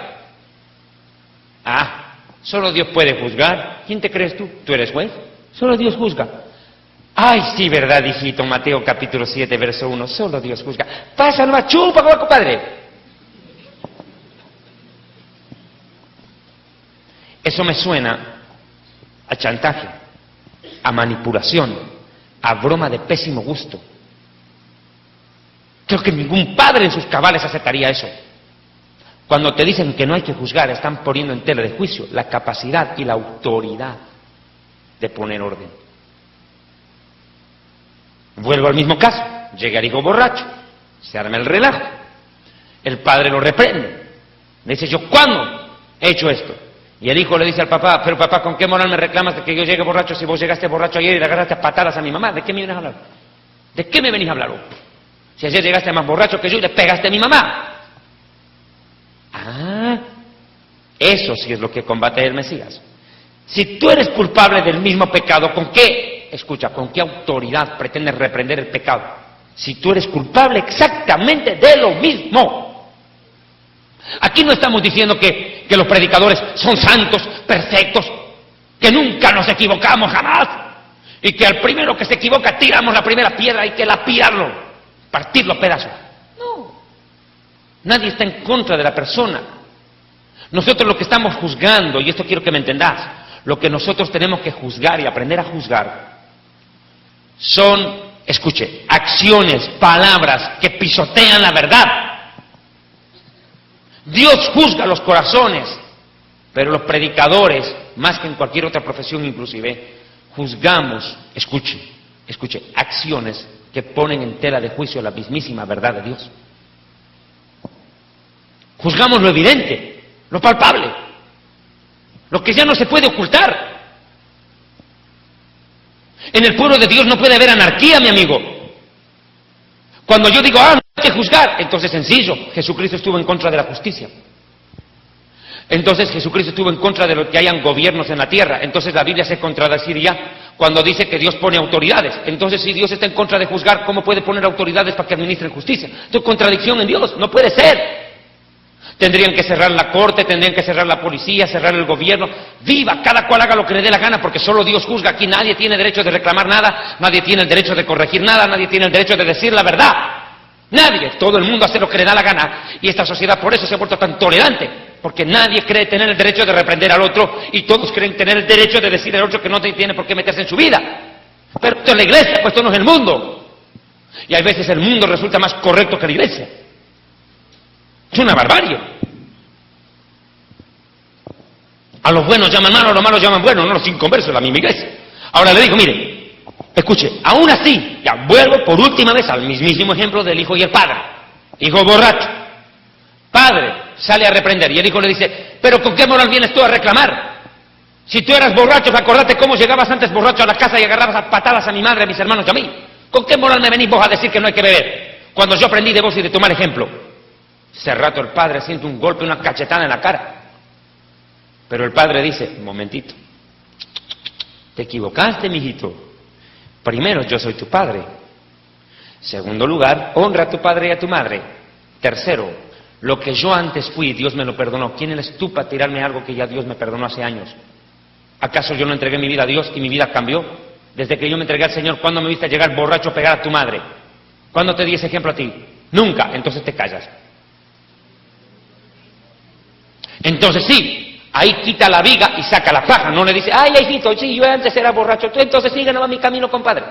solo Dios puede juzgar. ¿Quién te crees tú? ¿Tú eres juez? Solo Dios juzga. Ay, sí, verdad, hijito. Mateo capítulo 7, verso 1. Solo Dios juzga. Pásalo a chupa, compadre. Eso me suena a chantaje, a manipulación, a broma de pésimo gusto. Creo que ningún padre en sus cabales aceptaría eso. Cuando te dicen que no hay que juzgar, están poniendo en tela de juicio la capacidad y la autoridad de poner orden. Vuelvo al mismo caso. Llega el hijo borracho, se arma el relajo. El padre lo reprende. Le dice, ¿yo cuándo he hecho esto? Y el hijo le dice al papá, pero papá, ¿con qué moral me reclamas de que yo llegue borracho si vos llegaste borracho ayer y le agarraste a patadas a mi mamá? ¿De qué me vienes a hablar? ¿De qué me venís a hablar hoy? Si ayer llegaste más borracho que yo y le pegaste a mi mamá. Eso sí es lo que combate el Mesías. Si tú eres culpable del mismo pecado, ¿con qué? Escucha, ¿con qué autoridad pretendes reprender el pecado? Si tú eres culpable exactamente de lo mismo. Aquí no estamos diciendo que los predicadores son santos, perfectos, que nunca nos equivocamos jamás, y que al primero que se equivoca tiramos la primera piedra, hay que lapidarlo, partirlo a pedazos. No. Nadie está en contra de la persona. Nosotros lo que estamos juzgando, y esto quiero que me entendás, lo que nosotros tenemos que juzgar y aprender a juzgar son, escuche, acciones, palabras que pisotean la verdad. Dios juzga los corazones, pero los predicadores, más que en cualquier otra profesión inclusive, juzgamos, escuche, acciones que ponen en tela de juicio la mismísima verdad de Dios. Juzgamos lo evidente, lo palpable, lo que ya no se puede ocultar. En el pueblo de Dios no puede haber anarquía, mi amigo. Cuando yo digo, no hay que juzgar, entonces sencillo, Jesucristo estuvo en contra de la justicia. Entonces Jesucristo estuvo en contra de lo que hayan gobiernos en la tierra. Entonces la Biblia se contradeciría cuando dice que Dios pone autoridades. Entonces si Dios está en contra de juzgar, ¿cómo puede poner autoridades para que administren justicia? Esto es contradicción en Dios, no puede ser. Tendrían que cerrar la corte, tendrían que cerrar la policía, cerrar el gobierno. Viva, cada cual haga lo que le dé la gana, porque solo Dios juzga. Aquí nadie tiene derecho de reclamar nada, nadie tiene el derecho de corregir nada, nadie tiene el derecho de decir la verdad. Nadie, todo el mundo hace lo que le da la gana. Y esta sociedad por eso se ha vuelto tan tolerante, porque nadie cree tener el derecho de reprender al otro y todos creen tener el derecho de decir al otro que no tiene por qué meterse en su vida. Pero esto es la iglesia, pues esto no es el mundo. Y hay veces el mundo resulta más correcto que la iglesia. Es una barbarie. A los buenos llaman malos, a los malos llaman buenos, no los inconversos, la misma iglesia. Ahora le digo, mire, escuche, aún así, ya vuelvo por última vez al mismísimo ejemplo del hijo y el padre. Hijo borracho. Padre sale a reprender y el hijo le dice, pero ¿con qué moral vienes tú a reclamar? Si tú eras borracho, acordate cómo llegabas antes borracho a la casa y agarrabas a patadas a mi madre, a mis hermanos y a mí. ¿Con qué moral me venís vos a decir que no hay que beber? Cuando yo aprendí de vos y de tomar ejemplo. Ese rato el padre siente un golpe, una cachetada en la cara. Pero el padre dice, un momentito, te equivocaste, mijito. Primero, yo soy tu padre. Segundo lugar, honra a tu padre y a tu madre. Tercero, lo que yo antes fui, Dios me lo perdonó. ¿Quién eres tú para tirarme algo que ya Dios me perdonó hace años? ¿Acaso yo no entregué mi vida a Dios y mi vida cambió? Desde que yo me entregué al Señor, ¿cuándo me viste llegar borracho a pegar a tu madre? ¿Cuándo te di ese ejemplo a ti? Nunca, entonces te callas. Entonces sí, ahí quita la viga y saca la paja. No le dice, ay, hijito, sí, yo antes era borracho, tú entonces sigue nomás mi camino, compadre.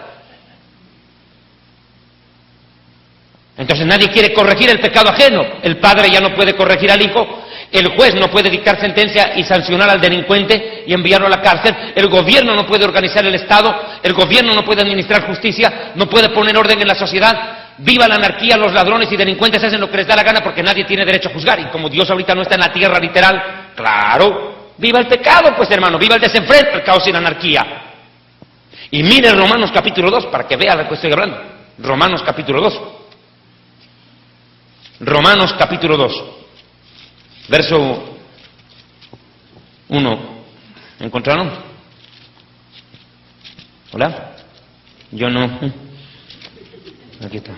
Entonces nadie quiere corregir el pecado ajeno. El padre ya no puede corregir al hijo, el juez no puede dictar sentencia y sancionar al delincuente y enviarlo a la cárcel, el gobierno no puede organizar el Estado, el gobierno no puede administrar justicia, no puede poner orden en la sociedad. Viva la anarquía, los ladrones y delincuentes hacen lo que les da la gana porque nadie tiene derecho a juzgar. Y como Dios ahorita no está en la tierra literal, claro, viva el pecado, pues hermano, viva el desenfreno, el caos y la anarquía. Y mire Romanos capítulo 2 para que vea de lo que estoy hablando. Romanos capítulo 2. Romanos capítulo 2, verso 1. ¿Encontraron? ¿Hola? Yo no. Aquí está.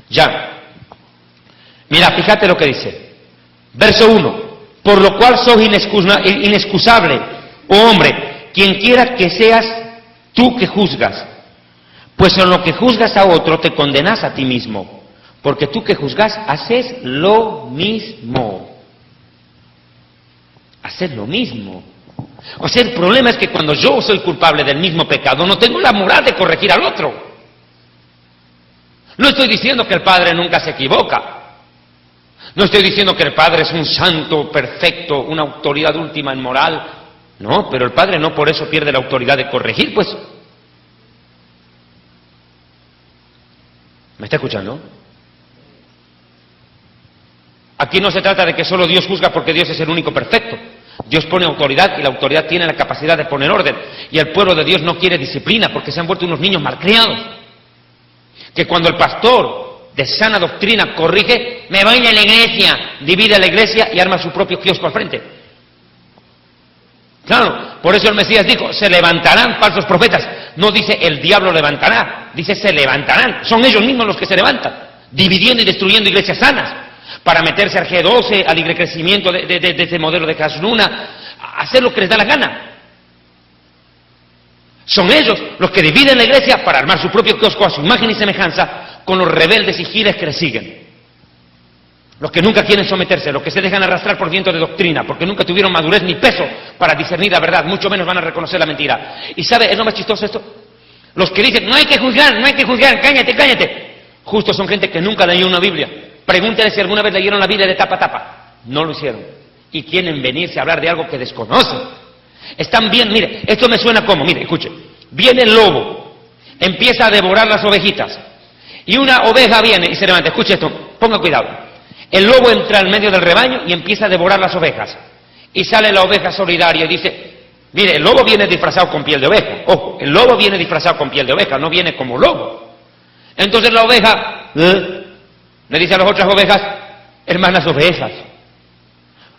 Ya. Mira, fíjate lo que dice. Verso 1. Por lo cual sos inexcusable, oh hombre, quien quiera que seas tú que juzgas. Pues en lo que juzgas a otro te condenas a ti mismo. Porque tú que juzgas haces lo mismo. Haces lo mismo. O sea, el problema es que cuando yo soy culpable del mismo pecado, no tengo la moral de corregir al otro. No estoy diciendo que el Padre nunca se equivoca. No estoy diciendo que el Padre es un santo perfecto, una autoridad última en moral. No, pero el Padre no por eso pierde la autoridad de corregir, pues. ¿Me está escuchando? Aquí no se trata de que solo Dios juzga porque Dios es el único perfecto. Dios pone autoridad y la autoridad tiene la capacidad de poner orden. Y el pueblo de Dios no quiere disciplina porque se han vuelto unos niños malcriados. Que cuando el pastor de sana doctrina corrige, me voy de la iglesia, divide la iglesia y arma su propio kiosco al frente. Claro, por eso el Mesías dijo, se levantarán falsos profetas. No dice el diablo levantará, dice se levantarán. Son ellos mismos los que se levantan, dividiendo y destruyendo iglesias sanas, para meterse al G12, al libre crecimiento de este modelo de Casluna, a hacer lo que les da la gana. Son ellos los que dividen la iglesia para armar su propio kiosco a su imagen y semejanza, con los rebeldes y giles que le siguen. Los que nunca quieren someterse, los que se dejan arrastrar por vientos de doctrina, porque nunca tuvieron madurez ni peso para discernir la verdad, mucho menos van a reconocer la mentira. ¿Y sabe, es lo más chistoso esto? Los que dicen, no hay que juzgar, cállate. Justo son gente que nunca leyó una Biblia. Pregúntale si alguna vez leyeron la Biblia de tapa a tapa. No lo hicieron. Y quieren venirse a hablar de algo que desconocen. Están bien, mire, esto me suena como, mire, escuche. Viene el lobo, empieza a devorar las ovejitas. Y una oveja viene y se levanta. Escuche esto, ponga cuidado. El lobo entra en medio del rebaño y empieza a devorar las ovejas. Y sale la oveja solidaria y dice, mire, el lobo viene disfrazado con piel de oveja. Ojo, el lobo viene disfrazado con piel de oveja, no viene como lobo. Entonces la oveja le dice a las otras ovejas, hermanas ovejas,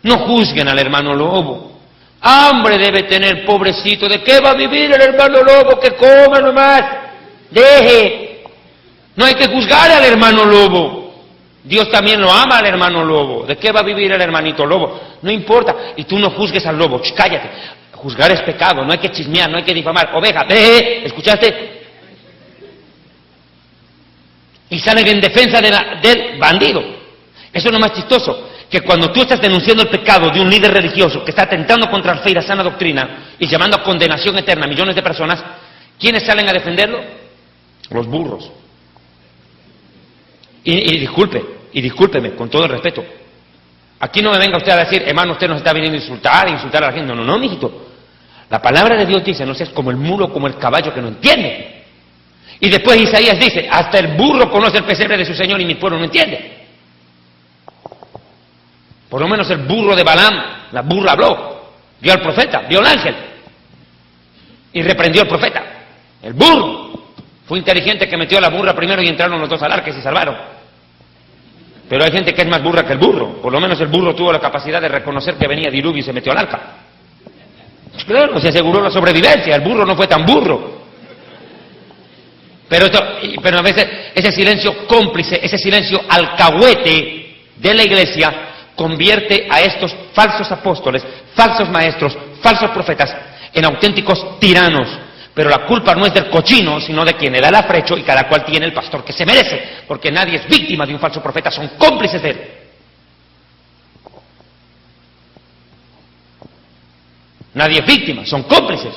no juzguen al hermano lobo. Hambre debe tener, pobrecito. ¿De qué va a vivir el hermano lobo? Que coma nomás. Deje. No hay que juzgar al hermano lobo. Dios también lo ama al hermano lobo. ¿De qué va a vivir el hermanito lobo? No importa. Y tú no juzgues al lobo. Cállate. Juzgar es pecado. No hay que chismear, no hay que difamar. Oveja, deje. ¿Escuchaste? Y salen en defensa del bandido. Eso es lo más chistoso. Que cuando tú estás denunciando el pecado de un líder religioso que está atentando contra la fe y la sana doctrina y llamando a condenación eterna a millones de personas, ¿quiénes salen a defenderlo? Los burros. Y discúlpeme, con todo el respeto. Aquí no me venga usted a decir, hermano, usted nos está viniendo a insultar a la gente. No, mijito. La palabra de Dios dice, no seas como el mulo, como el caballo que no entiende. Y después Isaías dice, hasta el burro conoce el pesebre de su Señor y mi pueblo no entiende. Por lo menos el burro de Balaam, la burra habló, vio al profeta, vio al ángel y reprendió al profeta. El burro fue inteligente que metió a la burra primero y entraron los dos al arca y se salvaron. Pero hay gente que es más burra que el burro. Por lo menos el burro tuvo la capacidad de reconocer que venía diluvio y se metió al arca. Claro, se aseguró la sobrevivencia. El burro no fue tan burro. Pero a veces ese silencio cómplice, ese silencio alcahuete de la iglesia convierte a estos falsos apóstoles, falsos maestros, falsos profetas en auténticos tiranos. Pero la culpa no es del cochino, sino de quien le da el afrecho y cada cual tiene el pastor que se merece, porque nadie es víctima de un falso profeta, son cómplices de él. Nadie es víctima, son cómplices.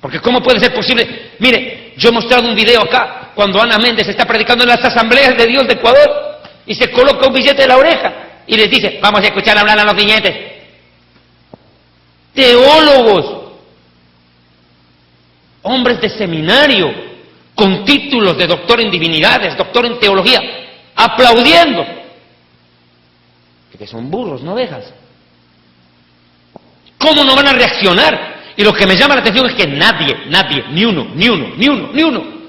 Porque ¿cómo puede ser posible? Mire, yo he mostrado un video acá, cuando Ana Méndez está predicando en las asambleas de Dios de Ecuador, y se coloca un billete de la oreja, y les dice, vamos a escuchar hablar a los billetes. Teólogos, hombres de seminario, con títulos de doctor en divinidades, doctor en teología, aplaudiendo. Que son burros, no ovejas. ¿Cómo no van a reaccionar? Y lo que me llama la atención es que nadie, ni uno,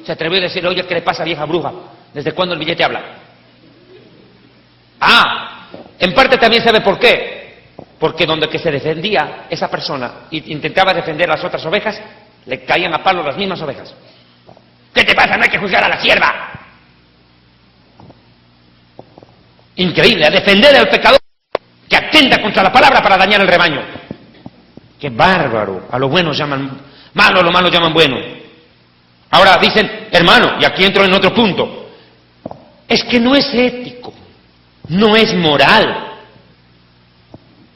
se atrevió a decir, oye, ¿qué le pasa, vieja bruja? ¿Desde cuándo el billete habla? En parte también sabe por qué. Porque donde que se defendía esa persona y intentaba defender a las otras ovejas, le caían a palo las mismas ovejas. ¿Qué te pasa? No hay que juzgar a la sierva. Increíble, a defender al pecador que atenta contra la palabra para dañar el rebaño. ¡Qué bárbaro! A lo bueno llaman malo, a lo malo llaman bueno. Ahora dicen, hermano, y aquí entro en otro punto, es que no es ético, no es moral.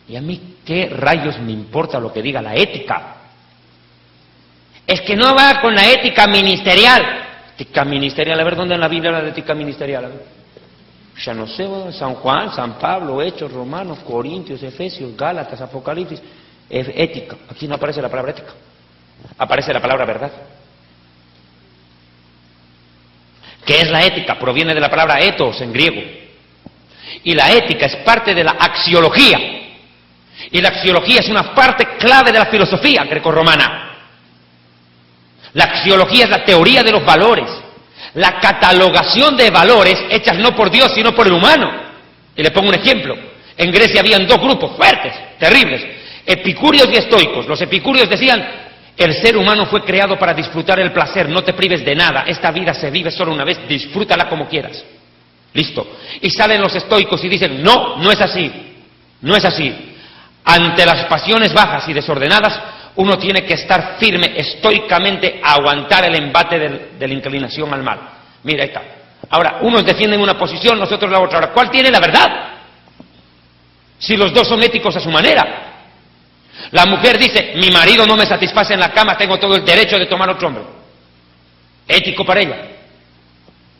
¿Y a mí qué rayos me importa lo que diga la ética? Es que no va con la ética ministerial. Ética ministerial, a ver dónde en la Biblia habla de ética ministerial. A ver. Ya no sé, San Juan, San Pablo, Hechos, Romanos, Corintios, Efesios, Gálatas, Apocalipsis. Ética. Aquí no aparece la palabra ética. Aparece la palabra verdad. ¿Qué es la ética? Proviene de la palabra ethos en griego. Y la ética es parte de la axiología. Y la axiología es una parte clave de la filosofía grecorromana. La axiología es la teoría de los valores, la catalogación de valores hechas no por Dios sino por el humano. Y le pongo un ejemplo. En Grecia habían dos grupos fuertes, terribles, epicúreos y estoicos. Los epicúreos decían, el ser humano fue creado para disfrutar el placer, no te prives de nada, esta vida se vive solo una vez, disfrútala como quieras. Listo. Y salen los estoicos y dicen, no, no es así, no es así. Ante las pasiones bajas y desordenadas, uno tiene que estar firme, estoicamente, a aguantar el embate de la inclinación al mal. Mira, ahí está. Ahora, unos defienden una posición, nosotros la otra. Ahora, ¿cuál tiene la verdad? Si los dos son éticos a su manera. La mujer dice, mi marido no me satisface en la cama, tengo todo el derecho de tomar otro hombre. Ético para ella.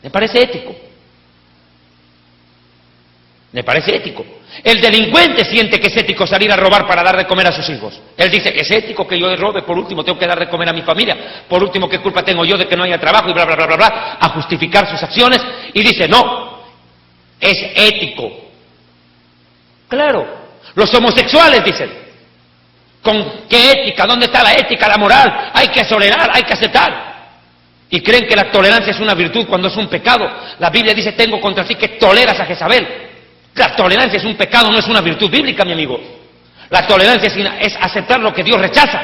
¿Me parece ético? Me parece ético. El delincuente siente que es ético salir a robar para dar de comer a sus hijos. Él dice que es ético que yo robe, por último tengo que dar de comer a mi familia, por último qué culpa tengo yo de que no haya trabajo y bla, bla, bla, bla, bla, a justificar sus acciones y dice, no, es ético. Claro, los homosexuales dicen, ¿con qué ética? ¿Dónde está la ética, la moral? Hay que tolerar, hay que aceptar. Y creen que la tolerancia es una virtud cuando es un pecado. La Biblia dice, tengo contra ti que toleras a Jezabel. La tolerancia es un pecado, no es una virtud bíblica, mi amigo. La tolerancia es aceptar lo que Dios rechaza.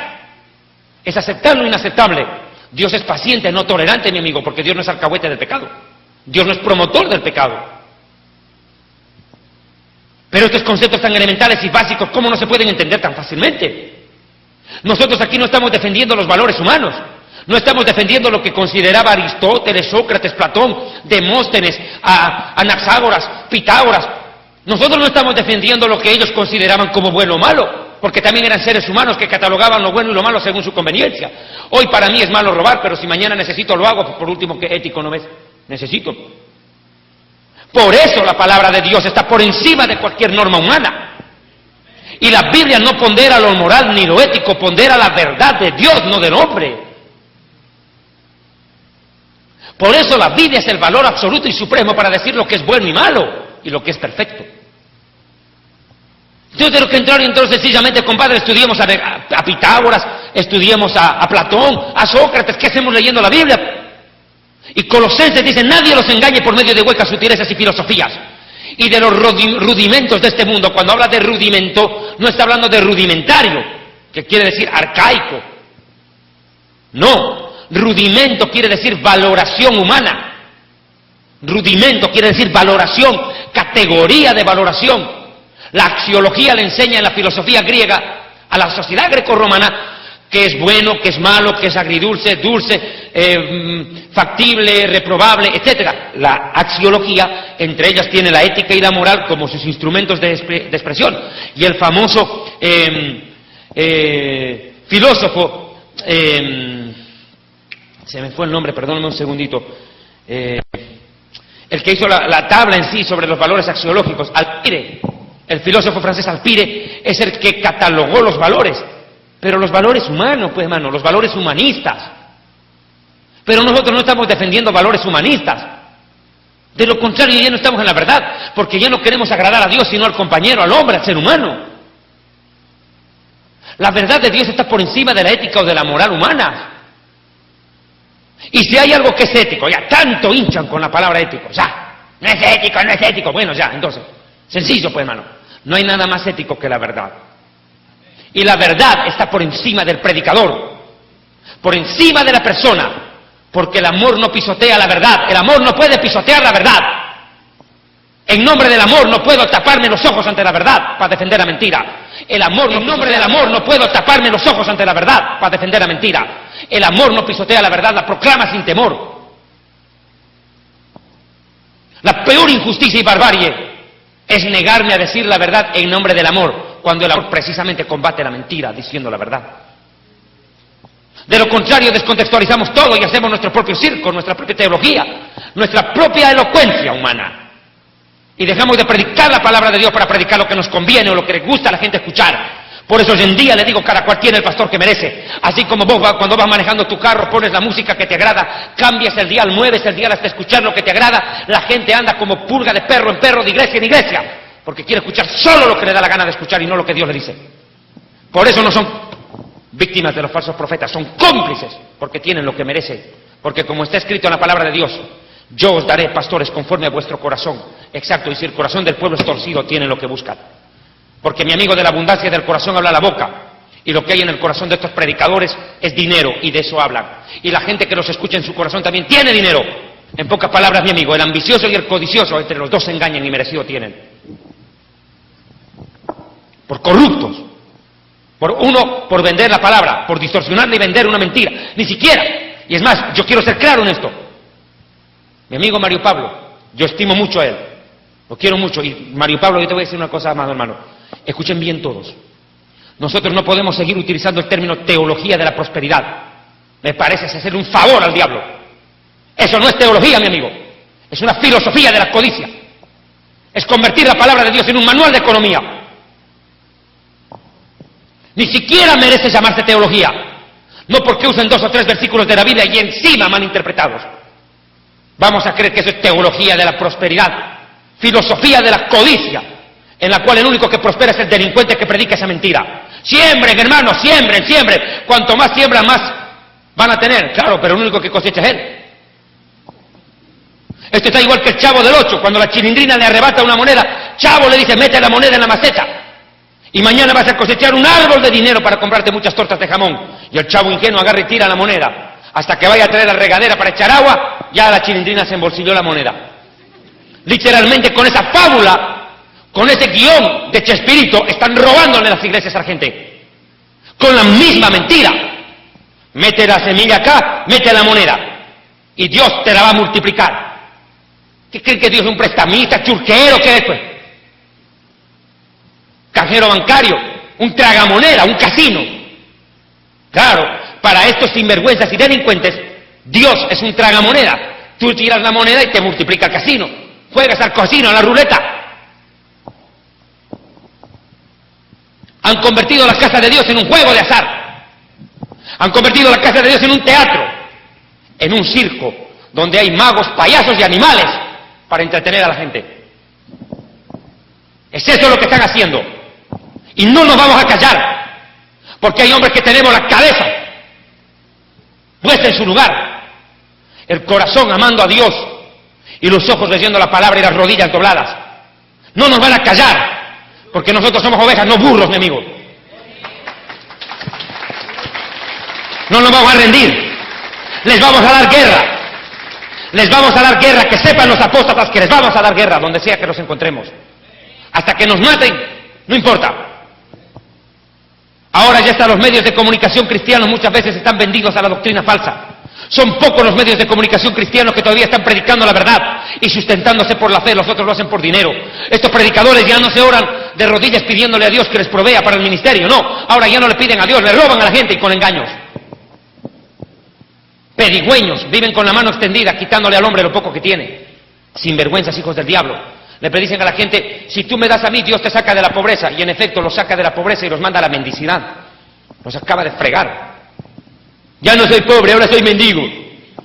Es aceptar lo inaceptable. Dios es paciente, no tolerante, mi amigo, porque Dios no es alcahuete del pecado. Dios no es promotor del pecado. Pero estos conceptos tan elementales y básicos, ¿cómo no se pueden entender tan fácilmente? Nosotros aquí no estamos defendiendo los valores humanos. No estamos defendiendo lo que consideraba Aristóteles, Sócrates, Platón, Demóstenes, Anaxágoras, Pitágoras. Nosotros no estamos defendiendo lo que ellos consideraban como bueno o malo, porque también eran seres humanos que catalogaban lo bueno y lo malo según su conveniencia. Hoy para mí es malo robar, pero si mañana necesito lo hago, por último, ¿qué ético no es? Necesito. Por eso la palabra de Dios está por encima de cualquier norma humana. Y la Biblia no pondera lo moral ni lo ético, pondera la verdad de Dios, no del hombre. Por eso la Biblia es el valor absoluto y supremo para decir lo que es bueno y malo y lo que es perfecto. Yo tengo que entrar y entonces sencillamente, compadre, estudiemos a Pitágoras, estudiemos a Platón, a Sócrates. ¿Qué hacemos leyendo la Biblia? Y Colosenses dice, nadie los engañe por medio de huecas sutilezas y filosofías y de los rudimentos de este mundo. Cuando habla de rudimento, no está hablando de rudimentario, que quiere decir arcaico. No, rudimento quiere decir valoración humana. Rudimento quiere decir valoración, categoría de valoración. La axiología le enseña en la filosofía griega a la sociedad grecorromana qué es bueno, qué es malo, qué es agridulce, dulce, factible, reprobable, etc. La axiología, entre ellas tiene la ética y la moral como sus instrumentos de expresión. Y el famoso filósofo, se me fue el nombre, perdóname un segundito, el que hizo la tabla en sí sobre los valores axiológicos, Alpire, el filósofo francés Alpire, es el que catalogó los valores. Pero los valores humanos, pues hermano, los valores humanistas. Pero nosotros no estamos defendiendo valores humanistas. De lo contrario, ya no estamos en la verdad, porque ya no queremos agradar a Dios, sino al compañero, al hombre, al ser humano. La verdad de Dios está por encima de la ética o de la moral humana. Y si hay algo que es ético, ya tanto hinchan con la palabra ético, ya, no es ético, no es ético, bueno, ya, entonces, Sencillo, pues, hermano. No hay nada más ético que la verdad. Y la verdad está por encima del predicador, por encima de la persona, porque el amor no pisotea la verdad. El amor no puede pisotear la verdad. En nombre del amor no puedo taparme los ojos ante la verdad para defender la mentira. El amor, en nombre del amor no puedo taparme los ojos ante la verdad para defender la mentira. El amor no pisotea la verdad, la proclama sin temor. La peor injusticia y barbarie es negarme a decir la verdad en nombre del amor, cuando el amor precisamente combate la mentira diciendo la verdad. De lo contrario, descontextualizamos todo y hacemos nuestro propio circo, nuestra propia teología, nuestra propia elocuencia humana. Y dejamos de predicar la palabra de Dios para predicar lo que nos conviene o lo que le gusta a la gente escuchar. Por eso hoy en día le digo, cada cual tiene el pastor que merece. Así como vos cuando vas manejando tu carro pones la música que te agrada, cambias el dial, mueves el dial hasta escuchar lo que te agrada, la gente anda como pulga de perro en perro, de iglesia en iglesia, porque quiere escuchar solo lo que le da la gana de escuchar y no lo que Dios le dice. Por eso no son víctimas de los falsos profetas, son cómplices, porque tienen lo que merecen. Porque como está escrito en la palabra de Dios, yo os daré pastores conforme a vuestro corazón. Exacto, y si el corazón del pueblo es torcido, tienen lo que buscan. Porque mi amigo, de la abundancia del corazón habla la boca. Y lo que hay en el corazón de estos predicadores es dinero, y de eso hablan. Y la gente que los escucha en su corazón también tiene dinero. En pocas palabras, mi amigo, el ambicioso y el codicioso, entre los dos se engañan y merecido tienen. Por corruptos. Por vender la palabra, por distorsionarla y vender una mentira. Ni siquiera. Y es más, yo quiero ser claro en esto. Mi amigo Mario Pablo, yo estimo mucho a él. Lo quiero mucho. Y Mario Pablo, yo te voy a decir una cosa, amado hermano. Escuchen bien todos. Nosotros no podemos seguir utilizando el término teología de la prosperidad. Me parece hacer un favor al diablo. Eso no es teología, mi amigo. Es una filosofía de la codicia. Es convertir la palabra de Dios en un manual de economía. Ni siquiera merece llamarse teología. No porque usen 2 o 3 versículos de la Biblia y encima mal interpretados. Vamos a creer que eso es teología de la prosperidad. Filosofía de la codicia, en la cual el único que prospera es el delincuente que predica esa mentira. Siembren, hermanos, siembren, siembren. Cuanto más siembran, más van a tener. Claro, pero el único que cosecha es él. Esto está igual que el Chavo del 8. Cuando la Chilindrina le arrebata una moneda, Chavo le dice, mete la moneda en la maceta. Y mañana vas a cosechar un árbol de dinero para comprarte muchas tortas de jamón. Y el Chavo ingenuo agarra y tira la moneda. Hasta que vaya a traer la regadera para echar agua, ya la Chilindrina se embolsilló la moneda. Literalmente con esa fábula, con ese guión de Chespirito, están robándole las iglesias a la gente. Con la misma mentira. Mete la semilla acá, mete la moneda. Y Dios te la va a multiplicar. ¿Qué creen que Dios es un prestamista, churquero? ¿Qué es, pues? Cajero bancario, un tragamoneda, un casino. Claro, para estos sinvergüenzas y delincuentes, Dios es un tragamoneda. Tú tiras la moneda y te multiplica el casino. Juegas al casino, a la ruleta. Han convertido la casa de Dios en un juego de azar. Han convertido la casa de Dios en un teatro, en un circo, donde hay magos, payasos y animales para entretener a la gente. Es eso lo que están haciendo. Y no nos vamos a callar, porque hay hombres que tenemos la cabeza puesta en su lugar, el corazón amando a Dios y los ojos leyendo la palabra y las rodillas dobladas. No nos van a callar, porque nosotros somos ovejas, no burros, mi amigo. No nos vamos a rendir. Les vamos a dar guerra. Les vamos a dar guerra, que sepan los apóstatas que les vamos a dar guerra, donde sea que los encontremos. Hasta que nos maten, no importa. Ahora ya hasta los medios de comunicación cristianos muchas veces están vendidos a la doctrina falsa. Son pocos los medios de comunicación cristianos que todavía están predicando la verdad y sustentándose por la fe, los otros lo hacen por dinero. Estos predicadores ya no se oran de rodillas pidiéndole a Dios que les provea para el ministerio, no. Ahora ya no le piden a Dios, le roban a la gente y con engaños. Pedigüeños, viven con la mano extendida, quitándole al hombre lo poco que tiene. Sinvergüenzas, hijos del diablo. Le predicen a la gente, si tú me das a mí, Dios te saca de la pobreza. Y en efecto los saca de la pobreza y los manda a la mendicidad. Los acaba de fregar. Ya no soy pobre, ahora soy mendigo.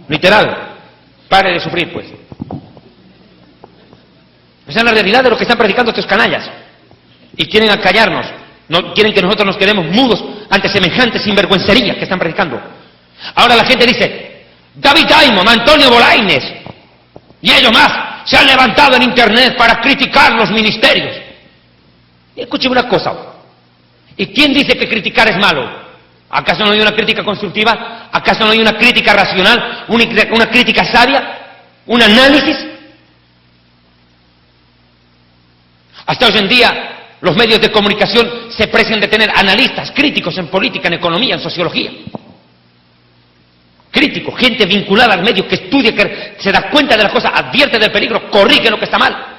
Literal. Pare de sufrir, pues. Esa es la realidad de lo que están predicando estos canallas. Y quieren acallarnos. No quieren que nosotros nos quedemos mudos ante semejante sinvergüencería que están predicando. Ahora la gente dice, David Diamond, Antonio Bolaines y ellos más, se han levantado en internet para criticar los ministerios. Y escúcheme una cosa, ¿y quién dice que criticar es malo? ¿Acaso no hay una crítica constructiva? ¿Acaso no hay una crítica racional? ¿Una crítica sabia? ¿Un análisis? Hasta hoy en día los medios de comunicación se precian de tener analistas, críticos en política, en economía, en sociología. Críticos, gente vinculada al medio, que estudia, que se da cuenta de las cosas, advierte del peligro, corrige lo que está mal.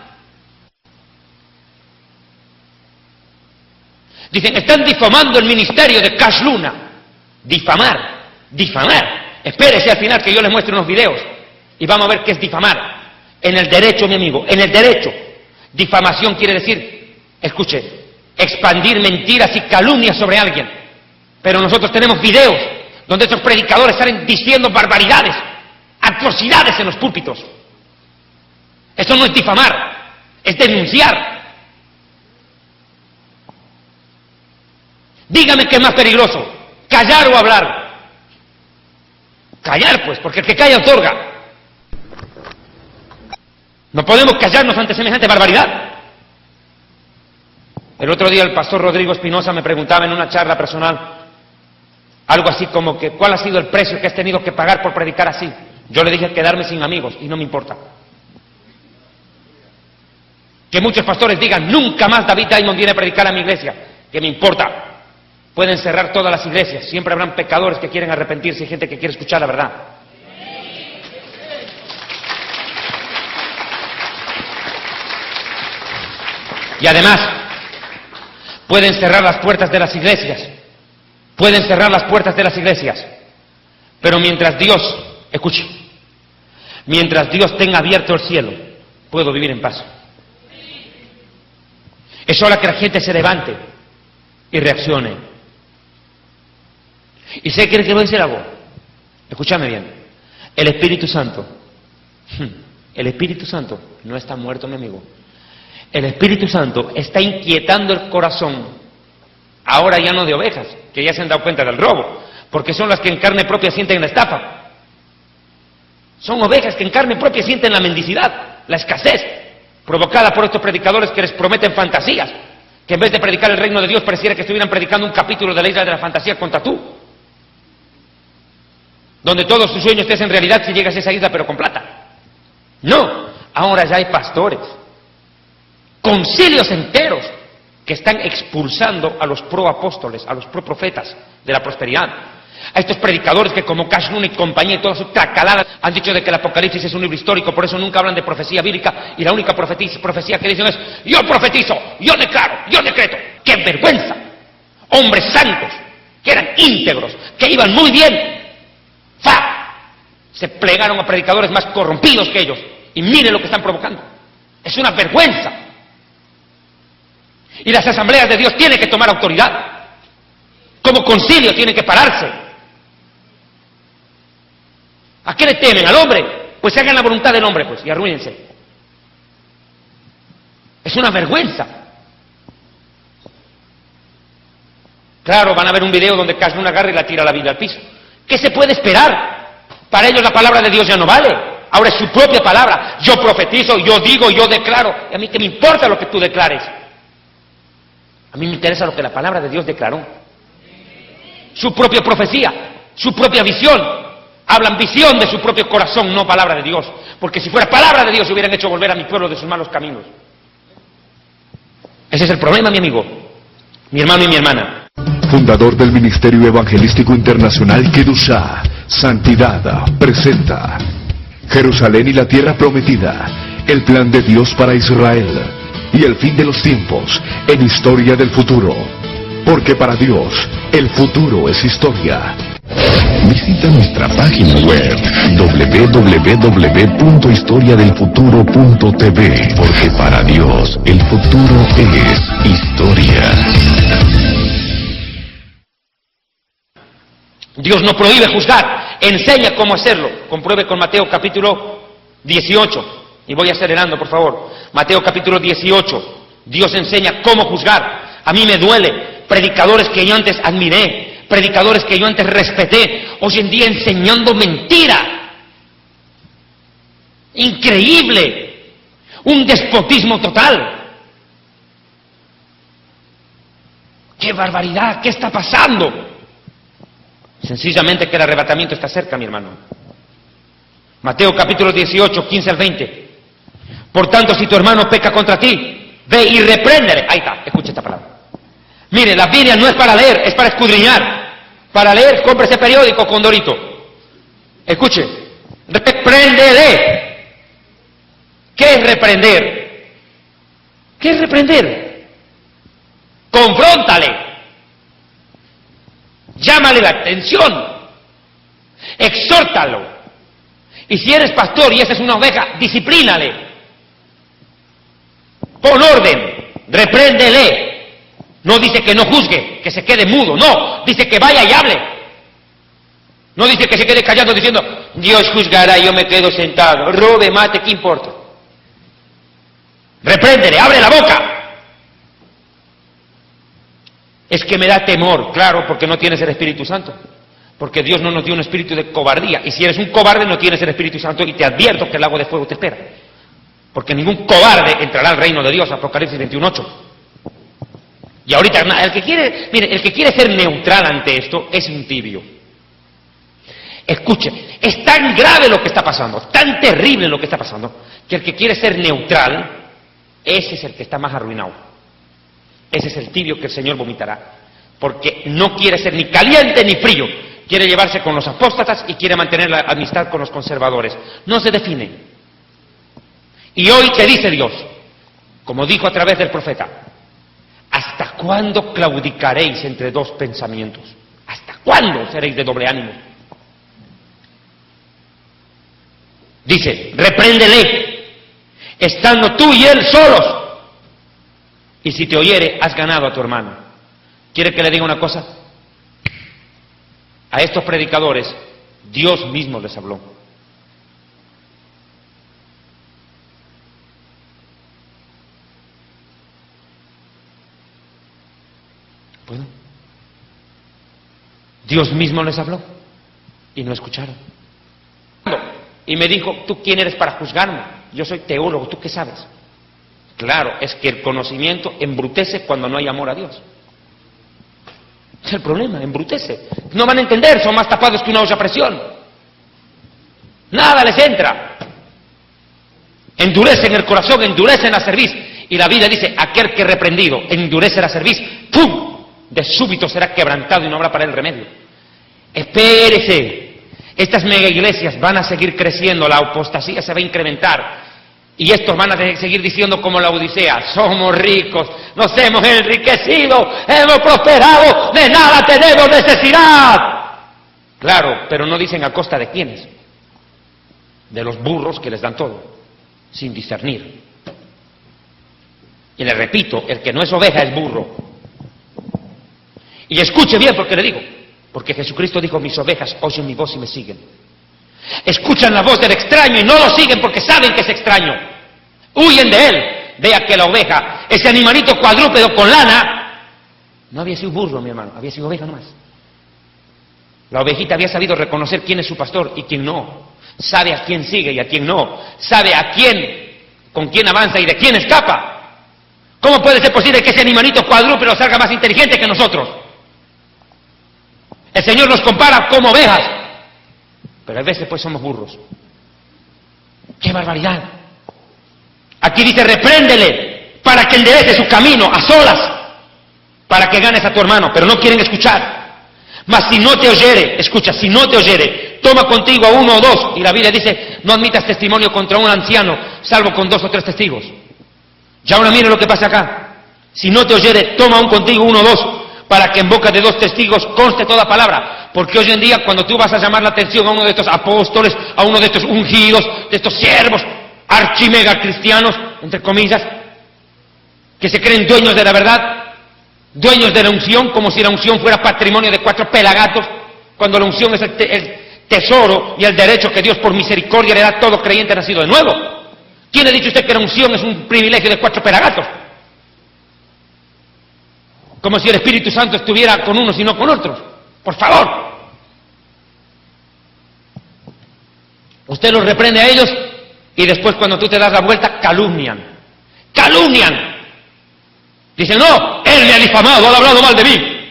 Dicen, están difamando el ministerio de Cash Luna. Difamar. Espérese al final que yo les muestre unos videos y vamos a ver qué es difamar. En el derecho, mi amigo, en el derecho. Difamación quiere decir, escuche, expandir mentiras y calumnias sobre alguien. Pero nosotros tenemos videos donde estos predicadores salen diciendo barbaridades, atrocidades en los púlpitos. Eso no es difamar, es denunciar. Dígame qué es más peligroso, callar o hablar. Callar, pues, porque el que calla otorga. No podemos callarnos ante semejante barbaridad. El otro día el pastor Rodrigo Espinosa me preguntaba en una charla personal, algo así como que, ¿cuál ha sido el precio que has tenido que pagar por predicar así? Yo le dije, quedarme sin amigos, y no me importa. Que muchos pastores digan, nunca más David Diamond viene a predicar a mi iglesia, que me importa. Pueden cerrar todas las iglesias, siempre habrán pecadores que quieren arrepentirse y gente que quiere escuchar la verdad. Y además, pueden cerrar las puertas de las iglesias, pero mientras Dios, escuche, mientras Dios tenga abierto el cielo, puedo vivir en paz. Es hora que la gente se levante y reaccione. ¿Y sé que le voy a decir algo? Escúchame bien. El Espíritu Santo no está muerto, mi amigo. El Espíritu Santo está inquietando el corazón, ahora ya no de ovejas, que ya se han dado cuenta del robo, porque son las que en carne propia sienten la estafa. Son ovejas que en carne propia sienten la mendicidad, la escasez, provocada por estos predicadores que les prometen fantasías, que en vez de predicar el reino de Dios pareciera que estuvieran predicando un capítulo de la isla de la fantasía con Tatú, donde todos tus sueños te hacen realidad si llegas a esa isla pero con plata. No, ahora ya hay pastores, concilios enteros que están expulsando a los proapóstoles, a los proprofetas de la prosperidad, a estos predicadores que como Cash Luna y compañía y toda su tracalada han dicho de que el Apocalipsis es un libro histórico, por eso nunca hablan de profecía bíblica y la única profecía que dicen es yo profetizo, yo declaro, yo decreto. ¡Qué vergüenza! Hombres santos, que eran íntegros, que iban muy bien, se plegaron a predicadores más corrompidos que ellos y miren lo que están provocando. Es una vergüenza. Y las asambleas de Dios tienen que tomar autoridad. Como concilio tienen que pararse. ¿A qué le temen? ¿Al hombre? Pues hagan la voluntad del hombre, pues, y arruínense. Es una vergüenza. Claro, van a ver un video donde Cash Luna agarra y la tira la Biblia al piso. ¿Qué se puede esperar? Para ellos la palabra de Dios ya no vale. Ahora es su propia palabra. Yo profetizo, yo digo, yo declaro. Y a mí qué me importa lo que tú declares. A mí me interesa lo que la palabra de Dios declaró. Su propia profecía, su propia visión. Hablan visión de su propio corazón, no palabra de Dios. Porque si fuera palabra de Dios, hubieran hecho volver a mi pueblo de sus malos caminos. Ese es el problema, mi amigo, mi hermano y mi hermana. Fundador del Ministerio Evangelístico Internacional Kedusha, Santidad, presenta Jerusalén y la Tierra Prometida, el plan de Dios para Israel y el fin de los tiempos en Historia del Futuro. Porque para Dios, el futuro es historia. Visita nuestra página web www.historiadelfuturo.tv, porque para Dios, el futuro es historia. Dios no prohíbe juzgar, enseña cómo hacerlo. Compruebe con Mateo capítulo 18. Y voy acelerando, por favor. Mateo capítulo 18. Dios enseña cómo juzgar. A mí me duele. Predicadores que yo antes admiré, predicadores que yo antes respeté, hoy en día enseñando mentira. Increíble. un despotismo total. ¡Qué barbaridad! ¿Qué está pasando? Sencillamente que el arrebatamiento está cerca, mi hermano. Mateo capítulo 18, 15 al 20. Por tanto, si tu hermano peca contra ti, ve y repréndele. Ahí está, escucha esta palabra. Mire, la Biblia no es para leer, es para escudriñar. Para leer, compre ese periódico con Dorito. Escuche, repréndele. ¿Qué es reprender? ¿Qué es reprender? Confróntale. Llámale la atención. Exhórtalo. Y si eres pastor y esa es una oveja, disciplínale. Pon orden. Repréndele. No dice que no juzgue, que se quede mudo. No, dice que vaya y hable. No dice que se quede callado diciendo, Dios juzgará y yo me quedo sentado. Robe, mate, ¿qué importa? Repréndele, abre la boca. Es que me da temor, claro, porque no tienes el Espíritu Santo. Porque Dios no nos dio un espíritu de cobardía. Y si eres un cobarde no tienes el Espíritu Santo y te advierto que el lago de fuego te espera. Porque ningún cobarde entrará al reino de Dios, Apocalipsis 21:8. Y ahorita, el que quiere ser neutral ante esto es un tibio. Escuche, es tan grave lo que está pasando, tan terrible lo que está pasando, que el que quiere ser neutral, ese es el que está más arruinado. Ese es el tibio que el Señor vomitará. Porque no quiere ser ni caliente ni frío. Quiere llevarse con los apóstatas y quiere mantener la amistad con los conservadores. No se define. Y hoy, ¿qué dice Dios? Como dijo a través del profeta, ¿hasta cuándo claudicaréis entre dos pensamientos? ¿Hasta cuándo seréis de doble ánimo? Dice, repréndele, estando tú y él solos. Y si te oyere, has ganado a tu hermano. ¿Quiere que le diga una cosa? A estos predicadores, Dios mismo les habló. Bueno, Dios mismo les habló y no escucharon. Y me dijo, ¿tú quién eres para juzgarme? Yo soy teólogo, ¿tú qué sabes? Claro, es que el conocimiento embrutece cuando no hay amor a Dios. Es el problema, embrutece. No van a entender, son más tapados que una olla a presión. Nada les entra. Endurecen el corazón, endurecen la cerviz. Y la Biblia dice, aquel que reprendido endurece la cerviz, ¡pum!, de súbito será quebrantado y no habrá para él remedio. Espérese. Estas mega iglesias van a seguir creciendo, la apostasía se va a incrementar. Y estos van a seguir diciendo como la Odisea, somos ricos, nos hemos enriquecido, hemos prosperado, de nada tenemos necesidad. Claro, pero no dicen a costa de quiénes. De los burros que les dan todo, sin discernir. Y le repito, el que no es oveja es burro. Y escuche bien porque le digo, porque Jesucristo dijo, mis ovejas oyen mi voz y me siguen. Escuchan la voz del extraño y no lo siguen porque saben que es extraño. Huyen de él. Vea que la oveja, ese animalito cuadrúpedo con lana, no había sido burro, mi hermano, había sido oveja nomás. La ovejita había sabido reconocer quién es su pastor y quién no. Sabe a quién sigue y a quién no. Sabe a quién, con quién avanza y de quién escapa. ¿Cómo puede ser posible que ese animalito cuadrúpedo salga más inteligente que nosotros? El Señor nos compara como ovejas, pero a veces pues somos burros. ¡Qué barbaridad! Aquí dice, repréndele para que enderece su camino a solas, para que ganes a tu hermano, pero no quieren escuchar. Mas si no te oyere, escucha, si no te oyere, toma contigo a uno o dos, y la Biblia dice, no admitas testimonio contra un anciano, salvo con 2 o 3 testigos. Ya ahora mire lo que pasa acá. Si no te oyere, toma aún contigo uno o dos, para que en boca de 2 testigos conste toda palabra. Porque hoy en día, cuando tú vas a llamar la atención a uno de estos apóstoles, a uno de estos ungidos, de estos siervos, archimega cristianos, entre comillas, que se creen dueños de la verdad, dueños de la unción, como si la unción fuera patrimonio de 4 pelagatos, cuando la unción es el tesoro y el derecho que Dios por misericordia le da a todo creyente nacido de nuevo. ¿Quién le ha dicho usted que la unción es un privilegio de 4 pelagatos? Como si el Espíritu Santo estuviera con unos y no con otros. Por favor. Usted los reprende a ellos Y después cuando tú te das la vuelta, calumnian. ¡Calumnian! Dicen, no, él me ha difamado, ha hablado mal de mí.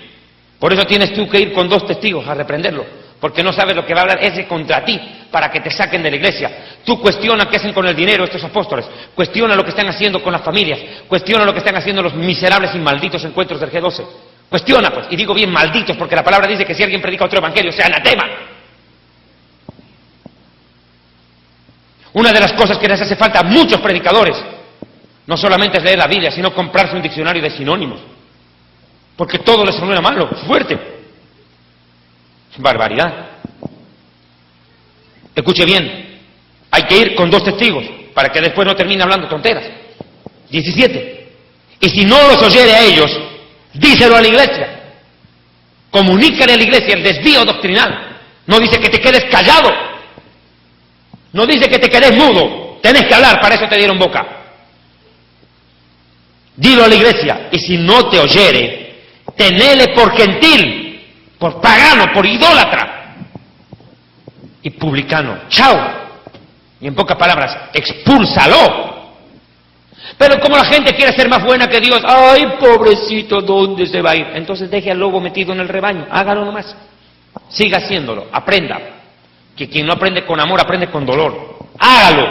Por eso tienes tú que ir con 2 testigos a reprenderlo, porque no sabes lo que va a hablar ese contra ti, para que te saquen de la iglesia. Tú cuestiona qué hacen con el dinero estos apóstoles, cuestiona lo que están haciendo con las familias, cuestiona lo que están haciendo los miserables y malditos encuentros del G12. Cuestiona, pues, y digo bien malditos, porque la palabra dice que si alguien predica otro evangelio, sea anatema. Una de las cosas que les hace falta a muchos predicadores, no solamente es leer la Biblia, sino comprarse un diccionario de sinónimos, porque todo les suena malo, fuerte. Barbaridad. Escuche bien, hay que ir con 2 testigos, para que después no termine hablando tonteras. 17. Y si no los oyere a ellos, díselo a la iglesia. Comunícale a la iglesia el desvío doctrinal. No dice que te quedes callado. No dice que te quedes mudo. Tenés que hablar, para eso te dieron boca. Dilo a la iglesia. Y si no te oyere, tenele por gentil, por pagano, por idólatra y publicano. ¡Chao! Y en pocas palabras, expúlsalo. Pero como la gente quiere ser más buena que Dios, ¡ay, pobrecito, ¿dónde se va a ir? Entonces deje al lobo metido en el rebaño, hágalo nomás. Siga haciéndolo, aprenda. Que quien no aprende con amor, aprende con dolor. Hágalo.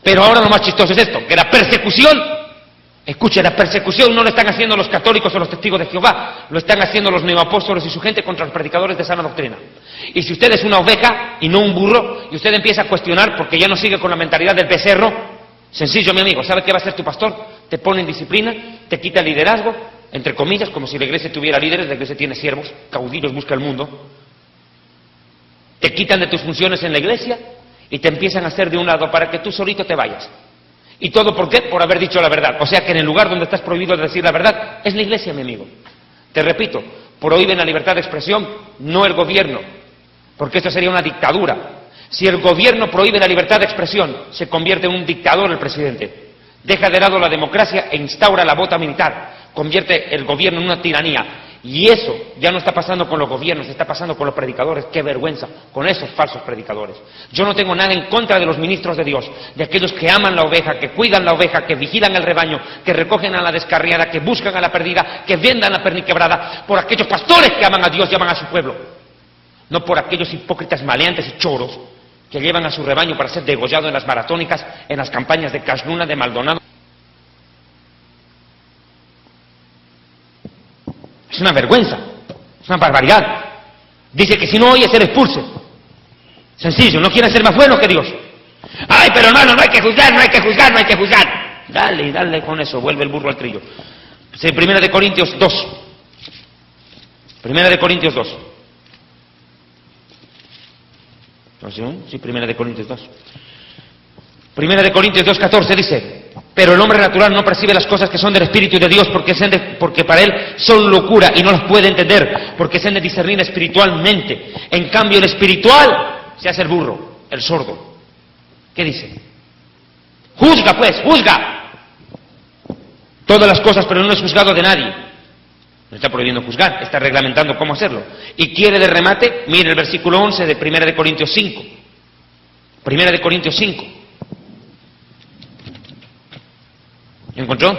Pero ahora lo más chistoso es esto, que la persecución, escuche, la persecución no lo están haciendo los católicos o los testigos de Jehová, lo están haciendo los neoapóstolos y su gente contra los predicadores de sana doctrina. Y si usted es una oveja y no un burro, y usted empieza a cuestionar porque ya no sigue con la mentalidad del becerro, sencillo, mi amigo, ¿sabe qué va a hacer tu pastor? Te pone en disciplina, te quita el liderazgo, entre comillas, como si la iglesia tuviera líderes, la iglesia tiene siervos, caudillos busca el mundo. Te quitan de tus funciones en la iglesia y te empiezan a hacer de un lado para que tú solito te vayas. ¿Y todo por qué? Por haber dicho la verdad. O sea que en el lugar donde estás prohibido de decir la verdad, es la iglesia, mi amigo. Te repito, prohíben la libertad de expresión, no el gobierno, porque esto sería una dictadura. Si el gobierno prohíbe la libertad de expresión, se convierte en un dictador el presidente. Deja de lado la democracia e instaura la bota militar, convierte el gobierno en una tiranía. Y eso ya no está pasando con los gobiernos, está pasando con los predicadores. ¡Qué vergüenza! Con esos falsos predicadores. Yo no tengo nada en contra de los ministros de Dios, de aquellos que aman la oveja, que cuidan la oveja, que vigilan el rebaño, que recogen a la descarriada, que buscan a la perdida, que vendan la perniquebrada, por aquellos pastores que aman a Dios y aman a su pueblo. No por aquellos hipócritas maleantes y choros que llevan a su rebaño para ser degollado en las maratónicas, en las campañas de Casnuna, de Maldonado. Es una vergüenza, es una barbaridad. Dice que si no oye, se le expulse. Sencillo, no quiere ser más bueno que Dios. Ay, pero hermano, no hay que juzgar, no hay que juzgar, no hay que juzgar. Dale, dale con eso, vuelve el burro al trillo. Sí, 1 Corintios 2. 1 Corintios 2. Sí, 1 Corintios 2. 1 Corintios 2:14 dice: pero el hombre natural no percibe las cosas que son del Espíritu de Dios porque para él son locura y no las puede entender porque se han de discernir espiritualmente. En cambio el espiritual se hace el burro, el sordo. ¿Qué dice? Juzga pues, juzga todas las cosas, pero no es juzgado de nadie. No está prohibiendo juzgar, está reglamentando cómo hacerlo. Y quiere de remate, mire el versículo 11 de 1 Corintios 5. 1 Corintios 5. ¿Encontró?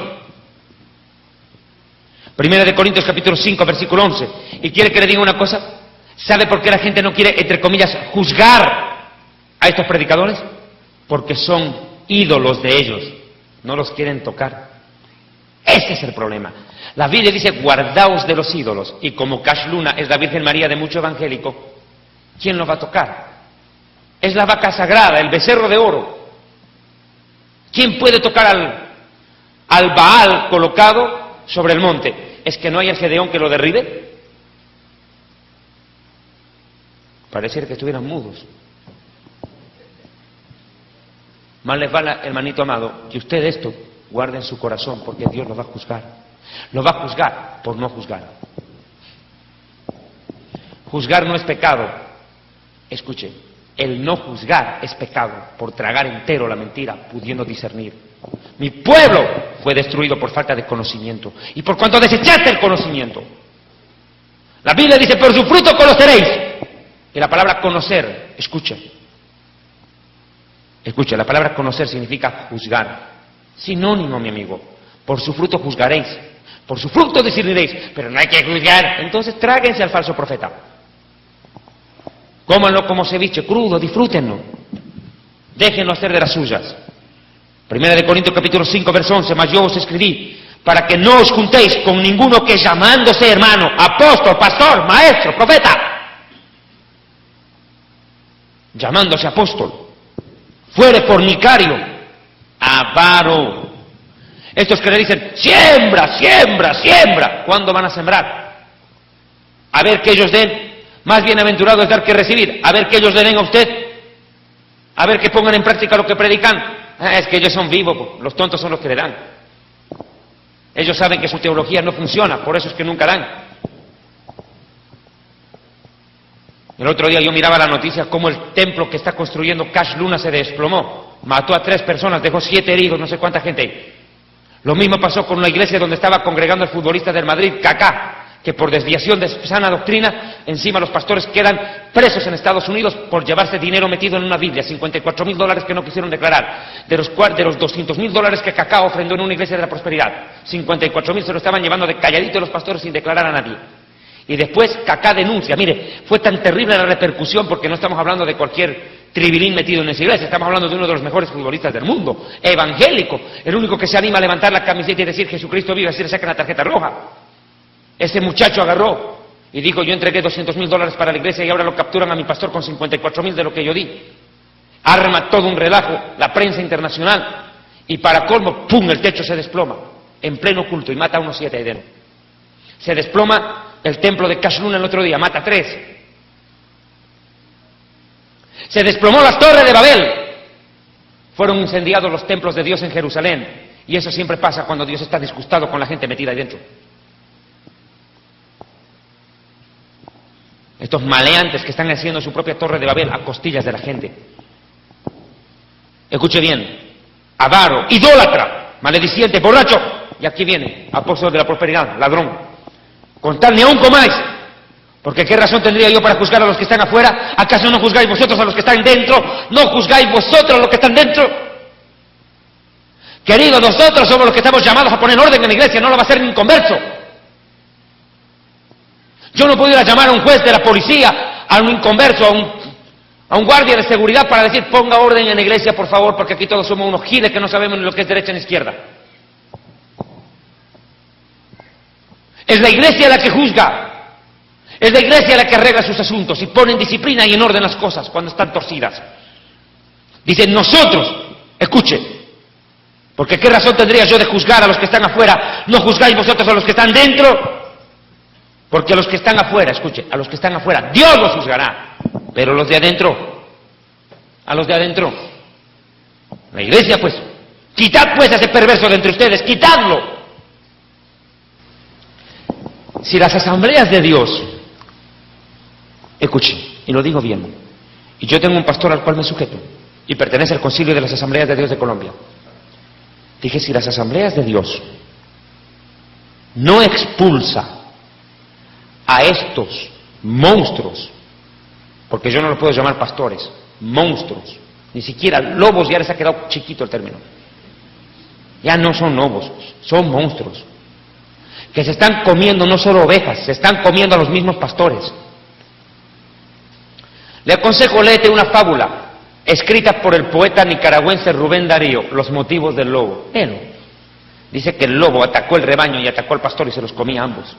1 Corintios capítulo 5, versículo 11. ¿Y quiere que le diga una cosa? ¿Sabe por qué la gente no quiere, entre comillas, juzgar a estos predicadores? Porque son ídolos de ellos. No los quieren tocar. Ese es el problema. La Biblia dice, guardaos de los ídolos. Y como Casnuna es la Virgen María de mucho evangélico, ¿quién lo va a tocar? Es la vaca sagrada, el becerro de oro. ¿Quién puede tocar al Baal colocado sobre el monte? ¿Es que no haya Gedeón que lo derribe? Pareciera que estuvieran mudos. Más les vale, hermanito amado, que usted esto guarde en su corazón, porque Dios lo va a juzgar. Lo va a juzgar por no juzgar. Juzgar no es pecado. Escuche, el no juzgar es pecado, por tragar entero la mentira, pudiendo discernir. Mi pueblo fue destruido por falta de conocimiento, y por cuanto desechaste el conocimiento. La Biblia dice, por su fruto conoceréis. Y la palabra conocer, escucha, Escucha, la palabra conocer significa juzgar. Sinónimo, mi amigo. Por su fruto juzgaréis. Por su fruto discerniréis. Pero no hay que juzgar. Entonces tráguense al falso profeta. Cómanlo como ceviche, crudo, disfrútenlo. Déjenlo hacer de las suyas. 1 Corintios capítulo 5, verso 11. Mas yo os escribí para que no os juntéis con ninguno que llamándose hermano, apóstol, pastor, maestro, profeta, llamándose apóstol, fuere fornicario, avaro. Estos que le dicen, siembra, siembra, siembra. ¿Cuándo van a sembrar? A ver que ellos den. Más bienaventurado es dar que recibir. A ver que ellos le den a usted. A ver que pongan en práctica lo que predican. Es que ellos son vivos, los tontos son los que le dan. Ellos saben que su teología no funciona, por eso es que nunca dan. El otro día yo miraba la noticia cómo el templo que está construyendo Cash Luna se desplomó. Mató a 3 personas, dejó 7 heridos, no sé cuánta gente. Lo mismo pasó con una iglesia donde estaba congregando el futbolista del Madrid, Kaká, que por desviación de sana doctrina, encima los pastores quedan presos en Estados Unidos por llevarse dinero metido en una Biblia, $54,000 que no quisieron declarar, de los $200,000 que Kaká ofrendó en una iglesia de la prosperidad, 54,000 se lo estaban llevando de calladito los pastores sin declarar a nadie. Y después Kaká denuncia, mire, fue tan terrible la repercusión porque no estamos hablando de cualquier tribilín metido en esa iglesia, estamos hablando de uno de los mejores futbolistas del mundo, evangélico, el único que se anima a levantar la camiseta y decir Jesucristo vive, así le sacan la tarjeta roja. Ese muchacho agarró y dijo, yo entregué $200,000 para la iglesia y ahora lo capturan a mi pastor con 54,000 de lo que yo di. Arma todo un relajo, la prensa internacional, y para colmo, ¡pum!, el techo se desploma, en pleno culto, y mata a unos 7 ahí dentro. Se desploma el templo de Cash Luna el otro día, mata a 3. Se desplomó las torres de Babel. Fueron incendiados los templos de Dios en Jerusalén. Y eso siempre pasa cuando Dios está disgustado con la gente metida ahí dentro. Estos maleantes que están haciendo su propia torre de Babel a costillas de la gente. Escuche bien. Avaro, idólatra, malediciente, borracho. Y aquí viene, apóstol de la prosperidad, ladrón. Con tal ni aún comáis. Porque ¿qué razón tendría yo para juzgar a los que están afuera? ¿Acaso no juzgáis vosotros a los que están dentro? ¿No juzgáis vosotros a los que están dentro? Queridos, nosotros somos los que estamos llamados a poner orden en la iglesia, no lo va a hacer ni un converso. Yo no puedo ir a llamar a un juez de la policía, a un inconverso, a un guardia de seguridad para decir, ponga orden en la iglesia, por favor, porque aquí todos somos unos giles que no sabemos ni lo que es derecha ni izquierda. Es la iglesia la que juzga. Es la iglesia la que arregla sus asuntos y pone en disciplina y en orden las cosas cuando están torcidas. Dicen nosotros, escuche, porque ¿qué razón tendría yo de juzgar a los que están afuera? ¿No juzgáis vosotros a los que están dentro? Porque a los que están afuera, escuche, a los que están afuera, Dios los juzgará. Pero los de adentro, a los de adentro, la iglesia pues, quitad pues a ese perverso de entre ustedes, quitadlo. Si las asambleas de Dios, escuche, y lo digo bien, y yo tengo un pastor al cual me sujeto, y pertenece al Concilio de las Asambleas de Dios de Colombia. Dije, si las asambleas de Dios no expulsa a estos monstruos, porque yo no los puedo llamar pastores, monstruos, ni siquiera lobos, ya les ha quedado chiquito el término, ya no son lobos, son monstruos, que se están comiendo no solo ovejas, se están comiendo a los mismos pastores. Le aconsejo, léete una fábula escrita por el poeta nicaragüense Rubén Darío, Los motivos del lobo. Léelo. Dice que el lobo atacó el rebaño y atacó al pastor y se los comía a ambos.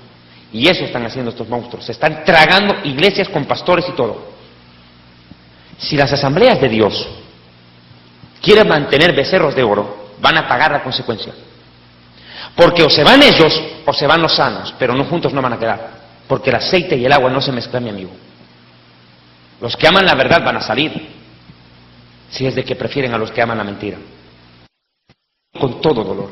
Y eso están haciendo estos monstruos. Se están tragando iglesias con pastores y todo. Si las asambleas de Dios quieren mantener becerros de oro, van a pagar la consecuencia. Porque o se van ellos o se van los sanos, pero no juntos no van a quedar. Porque el aceite y el agua no se mezclan, mi amigo. Los que aman la verdad van a salir, si es de que prefieren a los que aman la mentira. Con todo dolor.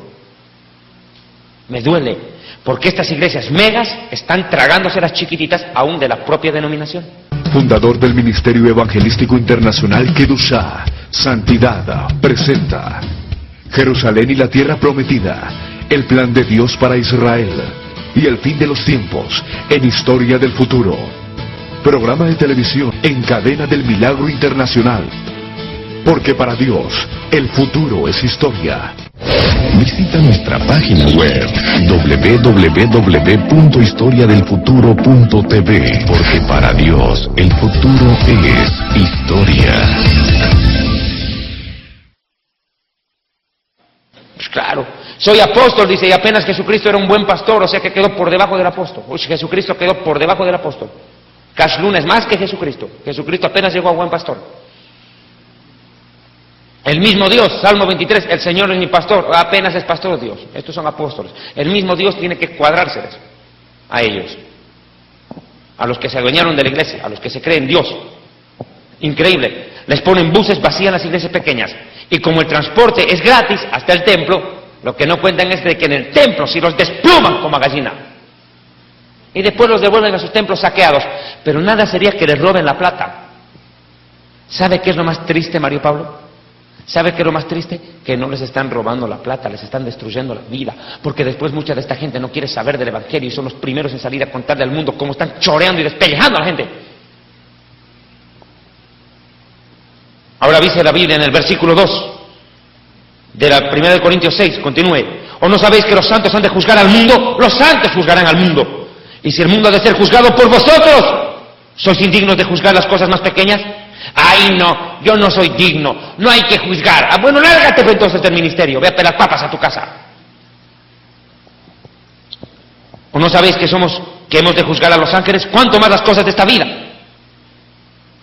Me duele, porque estas iglesias megas están tragándose las chiquititas aún de la propia denominación. Fundador del Ministerio Evangelístico Internacional Kedushá, Santidad, presenta Jerusalén y la Tierra Prometida, el plan de Dios para Israel y el fin de los tiempos en Historia del Futuro. Programa de televisión en Cadena del Milagro Internacional. Porque para Dios, el futuro es historia. Visita nuestra página web www.historiadelfuturo.tv, porque para Dios el futuro es historia. Pues claro, soy apóstol, dice, y apenas Jesucristo era un buen pastor, o sea que quedó por debajo del apóstol. Uy, Jesucristo quedó por debajo del apóstol. Cash Luna es más que Jesucristo. Jesucristo apenas llegó a buen pastor. El mismo Dios, Salmo 23, el Señor es mi pastor, apenas es pastor Dios. Estos son apóstoles. El mismo Dios tiene que cuadrárseles a ellos, a los que se adueñaron de la iglesia, a los que se creen Dios. Increíble. Les ponen buses vacías en las iglesias pequeñas. Y como el transporte es gratis hasta el templo, lo que no cuentan es de que en el templo si los despluman como a gallina. Y después los devuelven a sus templos saqueados. Pero nada sería que les roben la plata. ¿Sabe qué es lo más triste, Mario Pablo? ¿Sabe qué es lo más triste? Que no les están robando la plata, les están destruyendo la vida. Porque después mucha de esta gente no quiere saber del Evangelio y son los primeros en salir a contarle al mundo cómo están choreando y despellejando a la gente. Ahora dice la Biblia en el versículo 2 de la 1 Corintios 6, continúe. ¿O no sabéis que los santos han de juzgar al mundo? Los santos juzgarán al mundo. Y si el mundo ha de ser juzgado por vosotros, ¿sois indignos de juzgar las cosas más pequeñas? ¡Ay, no! Yo no soy digno, no hay que juzgar. Ah, bueno, lárgate entonces del ministerio, ve a pelar papas a tu casa. ¿O no sabéis que hemos de juzgar a los ángeles? ¿Cuánto más las cosas de esta vida?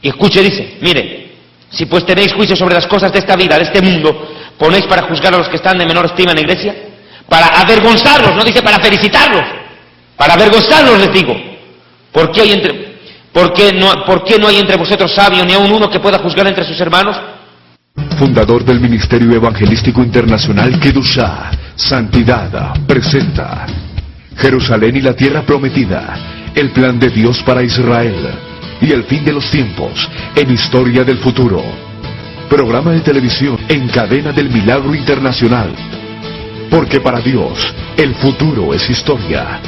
Y escuche, dice, mire, si pues tenéis juicio sobre las cosas de esta vida, de este mundo, ¿ponéis para juzgar a los que están de menor estima en la iglesia? Para avergonzarlos, no dice para felicitarlos, para avergonzarlos les digo. ¿Por qué no hay entre vosotros sabio ni aun uno que pueda juzgar entre sus hermanos? Fundador del Ministerio Evangelístico Internacional Kedusha, Santidad, presenta Jerusalén y la Tierra Prometida, el plan de Dios para Israel y el fin de los tiempos en Historia del Futuro. Programa de televisión en cadena del Milagro Internacional. Porque para Dios, el futuro es historia.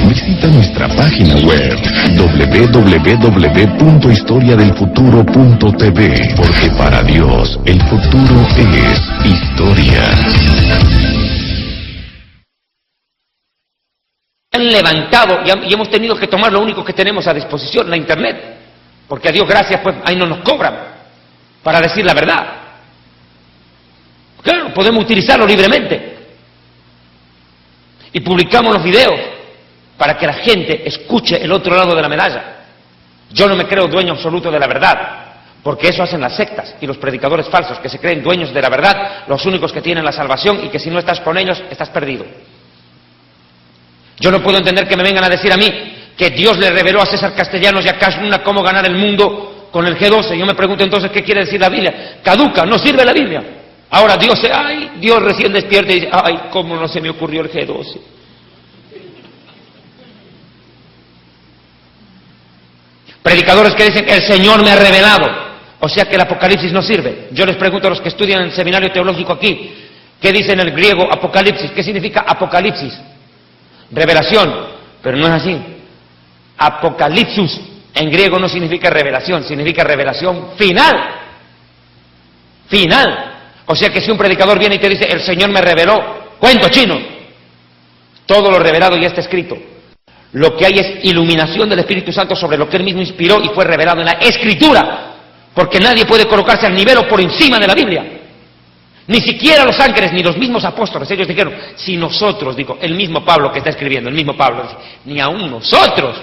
Visita nuestra página web www.historiadelfuturo.tv, porque para Dios el futuro es historia. Han levantado y hemos tenido que tomar lo único que tenemos a disposición, la internet, porque a Dios gracias, pues ahí no nos cobran para decir la verdad. Claro, podemos utilizarlo libremente y publicamos los videos para que la gente escuche el otro lado de la medalla. Yo no me creo dueño absoluto de la verdad, porque eso hacen las sectas y los predicadores falsos que se creen dueños de la verdad, los únicos que tienen la salvación, y que si no estás con ellos estás perdido. Yo no puedo entender que me vengan a decir a mí que Dios le reveló a César Castellanos y a Cash Luna cómo ganar el mundo con el G12. Yo me pregunto entonces qué quiere decir la Biblia. Caduca, no sirve la Biblia. Ahora Dios recién despierta y dice, ay, cómo no se me ocurrió el G12. Predicadores que dicen que el Señor me ha revelado, o sea que el Apocalipsis no sirve. Yo les pregunto a los que estudian en el seminario teológico aquí, ¿qué dice en el griego Apocalipsis? ¿Qué significa Apocalipsis? Revelación, pero no es así. Apocalipsis en griego no significa revelación, significa revelación final. Final. O sea que si un predicador viene y te dice, el Señor me reveló, cuento chino. Todo lo revelado ya está escrito. Lo que hay es iluminación del Espíritu Santo sobre lo que Él mismo inspiró y fue revelado en la Escritura. Porque nadie puede colocarse al nivel o por encima de la Biblia. Ni siquiera los ángeles, ni los mismos apóstoles. Ellos dijeron, si nosotros, digo, el mismo Pablo que está escribiendo, el mismo Pablo, dice, ni aún nosotros.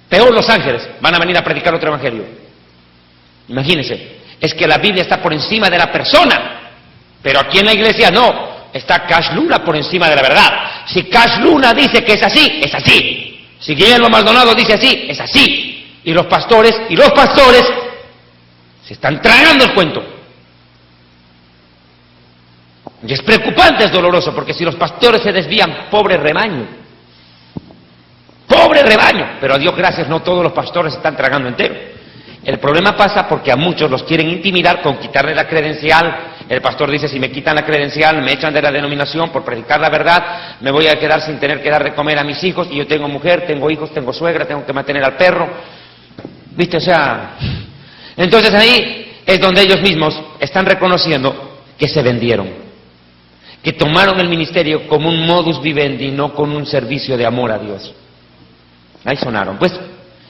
Peor los ángeles van a venir a predicar otro evangelio. Imagínense, es que la Biblia está por encima de la persona, pero aquí en la iglesia no, está Cash Luna por encima de la verdad. Si Cash Luna dice que es así, es así. Si Guillermo Maldonado dice así, es así. Y los pastores se están tragando el cuento. Y es preocupante, es doloroso, porque si los pastores se desvían, pobre rebaño. Pobre rebaño. Pero a Dios gracias, no todos los pastores se están tragando entero. El problema pasa porque a muchos los quieren intimidar con quitarle la credencial. El pastor dice, si me quitan la credencial, me echan de la denominación por predicar la verdad, me voy a quedar sin tener que dar de comer a mis hijos, y yo tengo mujer, tengo hijos, tengo suegra, tengo que mantener al perro. ¿Viste? O sea, Entonces ahí es donde ellos mismos están reconociendo que se vendieron, que tomaron el ministerio como un modus vivendi, no con un servicio de amor a Dios. Ahí sonaron, pues.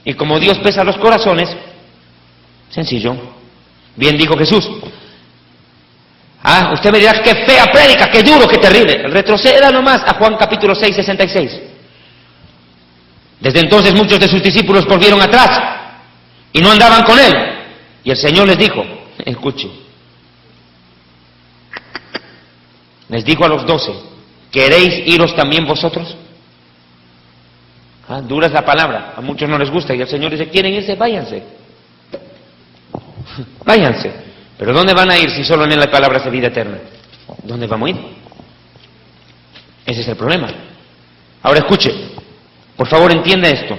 Y como Dios pesa los corazones, sencillo. Bien dijo Jesús. Usted me dirá, qué fea prédica, qué duro, qué terrible. Retroceda nomás a Juan capítulo 6, 66. Desde entonces muchos de sus discípulos volvieron atrás y no andaban con él. Y el Señor les dijo, escuche, les dijo a los 12, ¿queréis iros también vosotros? Dura es la palabra, a muchos no les gusta, y el Señor dice, ¿quieren irse? Váyanse. Váyanse. Pero ¿dónde van a ir si solo en Él hay palabras de vida eterna? ¿Dónde vamos a ir? Ese es el problema. Ahora escuche, por favor entienda esto.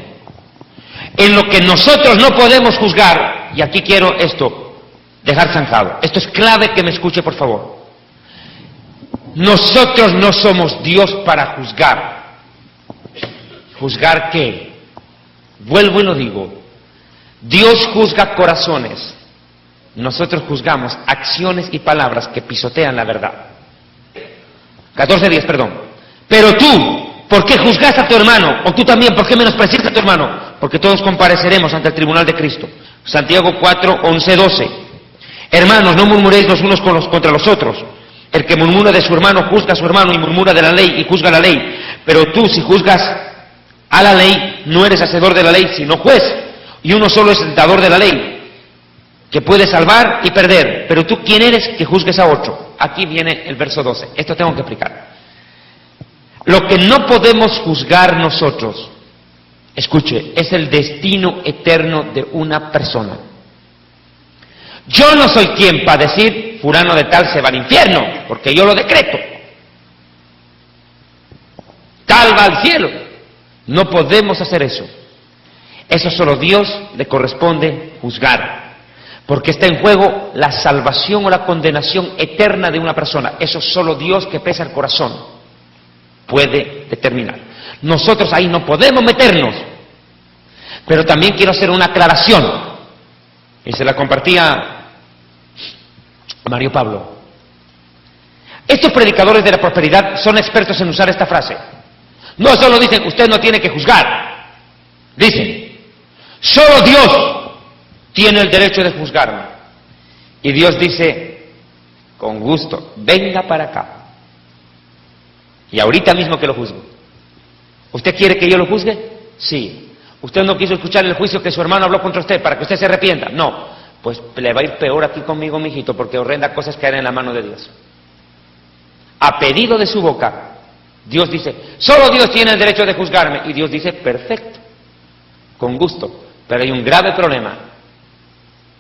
En lo que nosotros no podemos juzgar, y aquí quiero esto, dejar zanjado. Esto es clave que me escuche, por favor. Nosotros no somos Dios para juzgar. ¿Juzgar qué? Vuelvo y lo digo. Dios juzga corazones. Nosotros juzgamos acciones y palabras que pisotean la verdad. 14:10, perdón. Pero tú, ¿por qué juzgas a tu hermano? O tú también, ¿por qué menosprecias a tu hermano? Porque todos compareceremos ante el tribunal de Cristo. Santiago 4, 11, 12. Hermanos, no murmuréis los unos contra los otros. El que murmura de su hermano juzga a su hermano y murmura de la ley y juzga la ley. Pero tú, si juzgas a la ley, no eres hacedor de la ley, sino juez. Y uno solo es el dador de la ley, que puede salvar y perder. Pero tú, ¿quién eres que juzgues a otro? Aquí viene el verso 12. Esto tengo que explicar. Lo que no podemos juzgar nosotros, escuche, es el destino eterno de una persona. Yo no soy quien para decir, fulano de tal se va al infierno, porque yo lo decreto. Tal va al cielo. No podemos hacer eso. Eso solo Dios le corresponde juzgar. Porque está en juego la salvación o la condenación eterna de una persona. Eso solo Dios, que pesa el corazón, puede determinar. Nosotros ahí no podemos meternos. Pero también quiero hacer una aclaración. Y se la compartía a Mario Pablo. Estos predicadores de la prosperidad son expertos en usar esta frase. No solo dicen, usted no tiene que juzgar. Dicen, solo Dios tiene el derecho de juzgarme. Y Dios dice, con gusto, venga para acá. Y ahorita mismo que lo juzgue. ¿Usted quiere que yo lo juzgue? Sí. ¿Usted no quiso escuchar el juicio que su hermano habló contra usted para que usted se arrepienta? No. Pues le va a ir peor aquí conmigo, mijito, porque horrenda cosas caen en la mano de Dios. A pedido de su boca, Dios dice, solo Dios tiene el derecho de juzgarme. Y Dios dice, perfecto, con gusto. Pero hay un grave problema.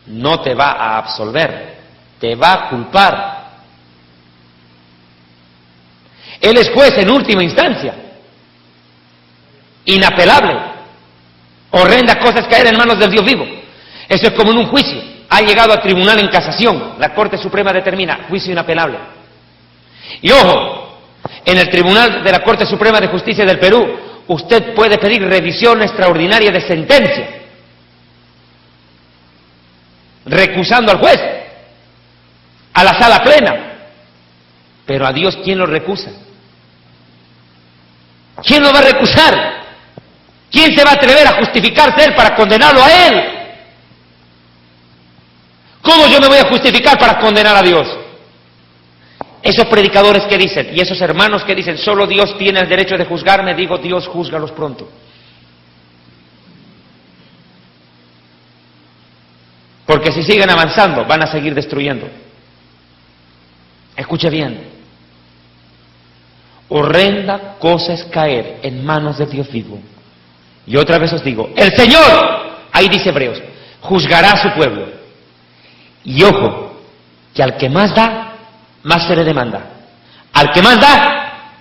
No te va a absolver, te va a culpar. Él es juez en última instancia. Inapelable. Horrendas cosas caer en manos del Dios vivo. Esto es como en un juicio. Ha llegado al tribunal en casación. La Corte Suprema determina juicio inapelable. Y ojo, en el tribunal de la Corte Suprema de Justicia del Perú, usted puede pedir revisión extraordinaria de sentencia, recusando al juez, a la sala plena. Pero a Dios, ¿quién lo recusa? ¿Quién lo va a recusar? ¿Quién se va a atrever a justificarse él para condenarlo a él? ¿Cómo yo me voy a justificar para condenar a Dios? Esos predicadores que dicen, y esos hermanos que dicen, solo Dios tiene el derecho de juzgarme, digo, Dios, júzgalos pronto. Porque si siguen avanzando, van a seguir destruyendo. Escuche bien. Horrenda cosa es caer en manos de Dios vivo. Y otra vez os digo, el Señor, ahí dice Hebreos, juzgará a su pueblo. Y ojo, que al que más da, más se le demanda. Al que más da,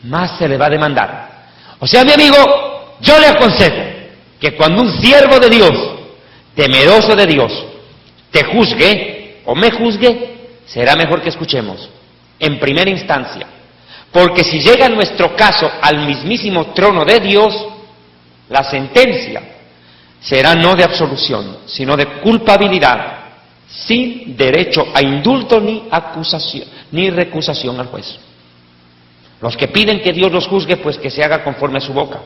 más se le va a demandar. O sea, mi amigo, yo le aconsejo que cuando un siervo de Dios, temeroso de Dios, te juzgue o me juzgue, será mejor que escuchemos en primera instancia. Porque si llega en nuestro caso al mismísimo trono de Dios, la sentencia será no de absolución, sino de culpabilidad, sin derecho a indulto ni acusación, ni recusación al juez. Los que piden que Dios los juzgue, pues que se haga conforme a su boca,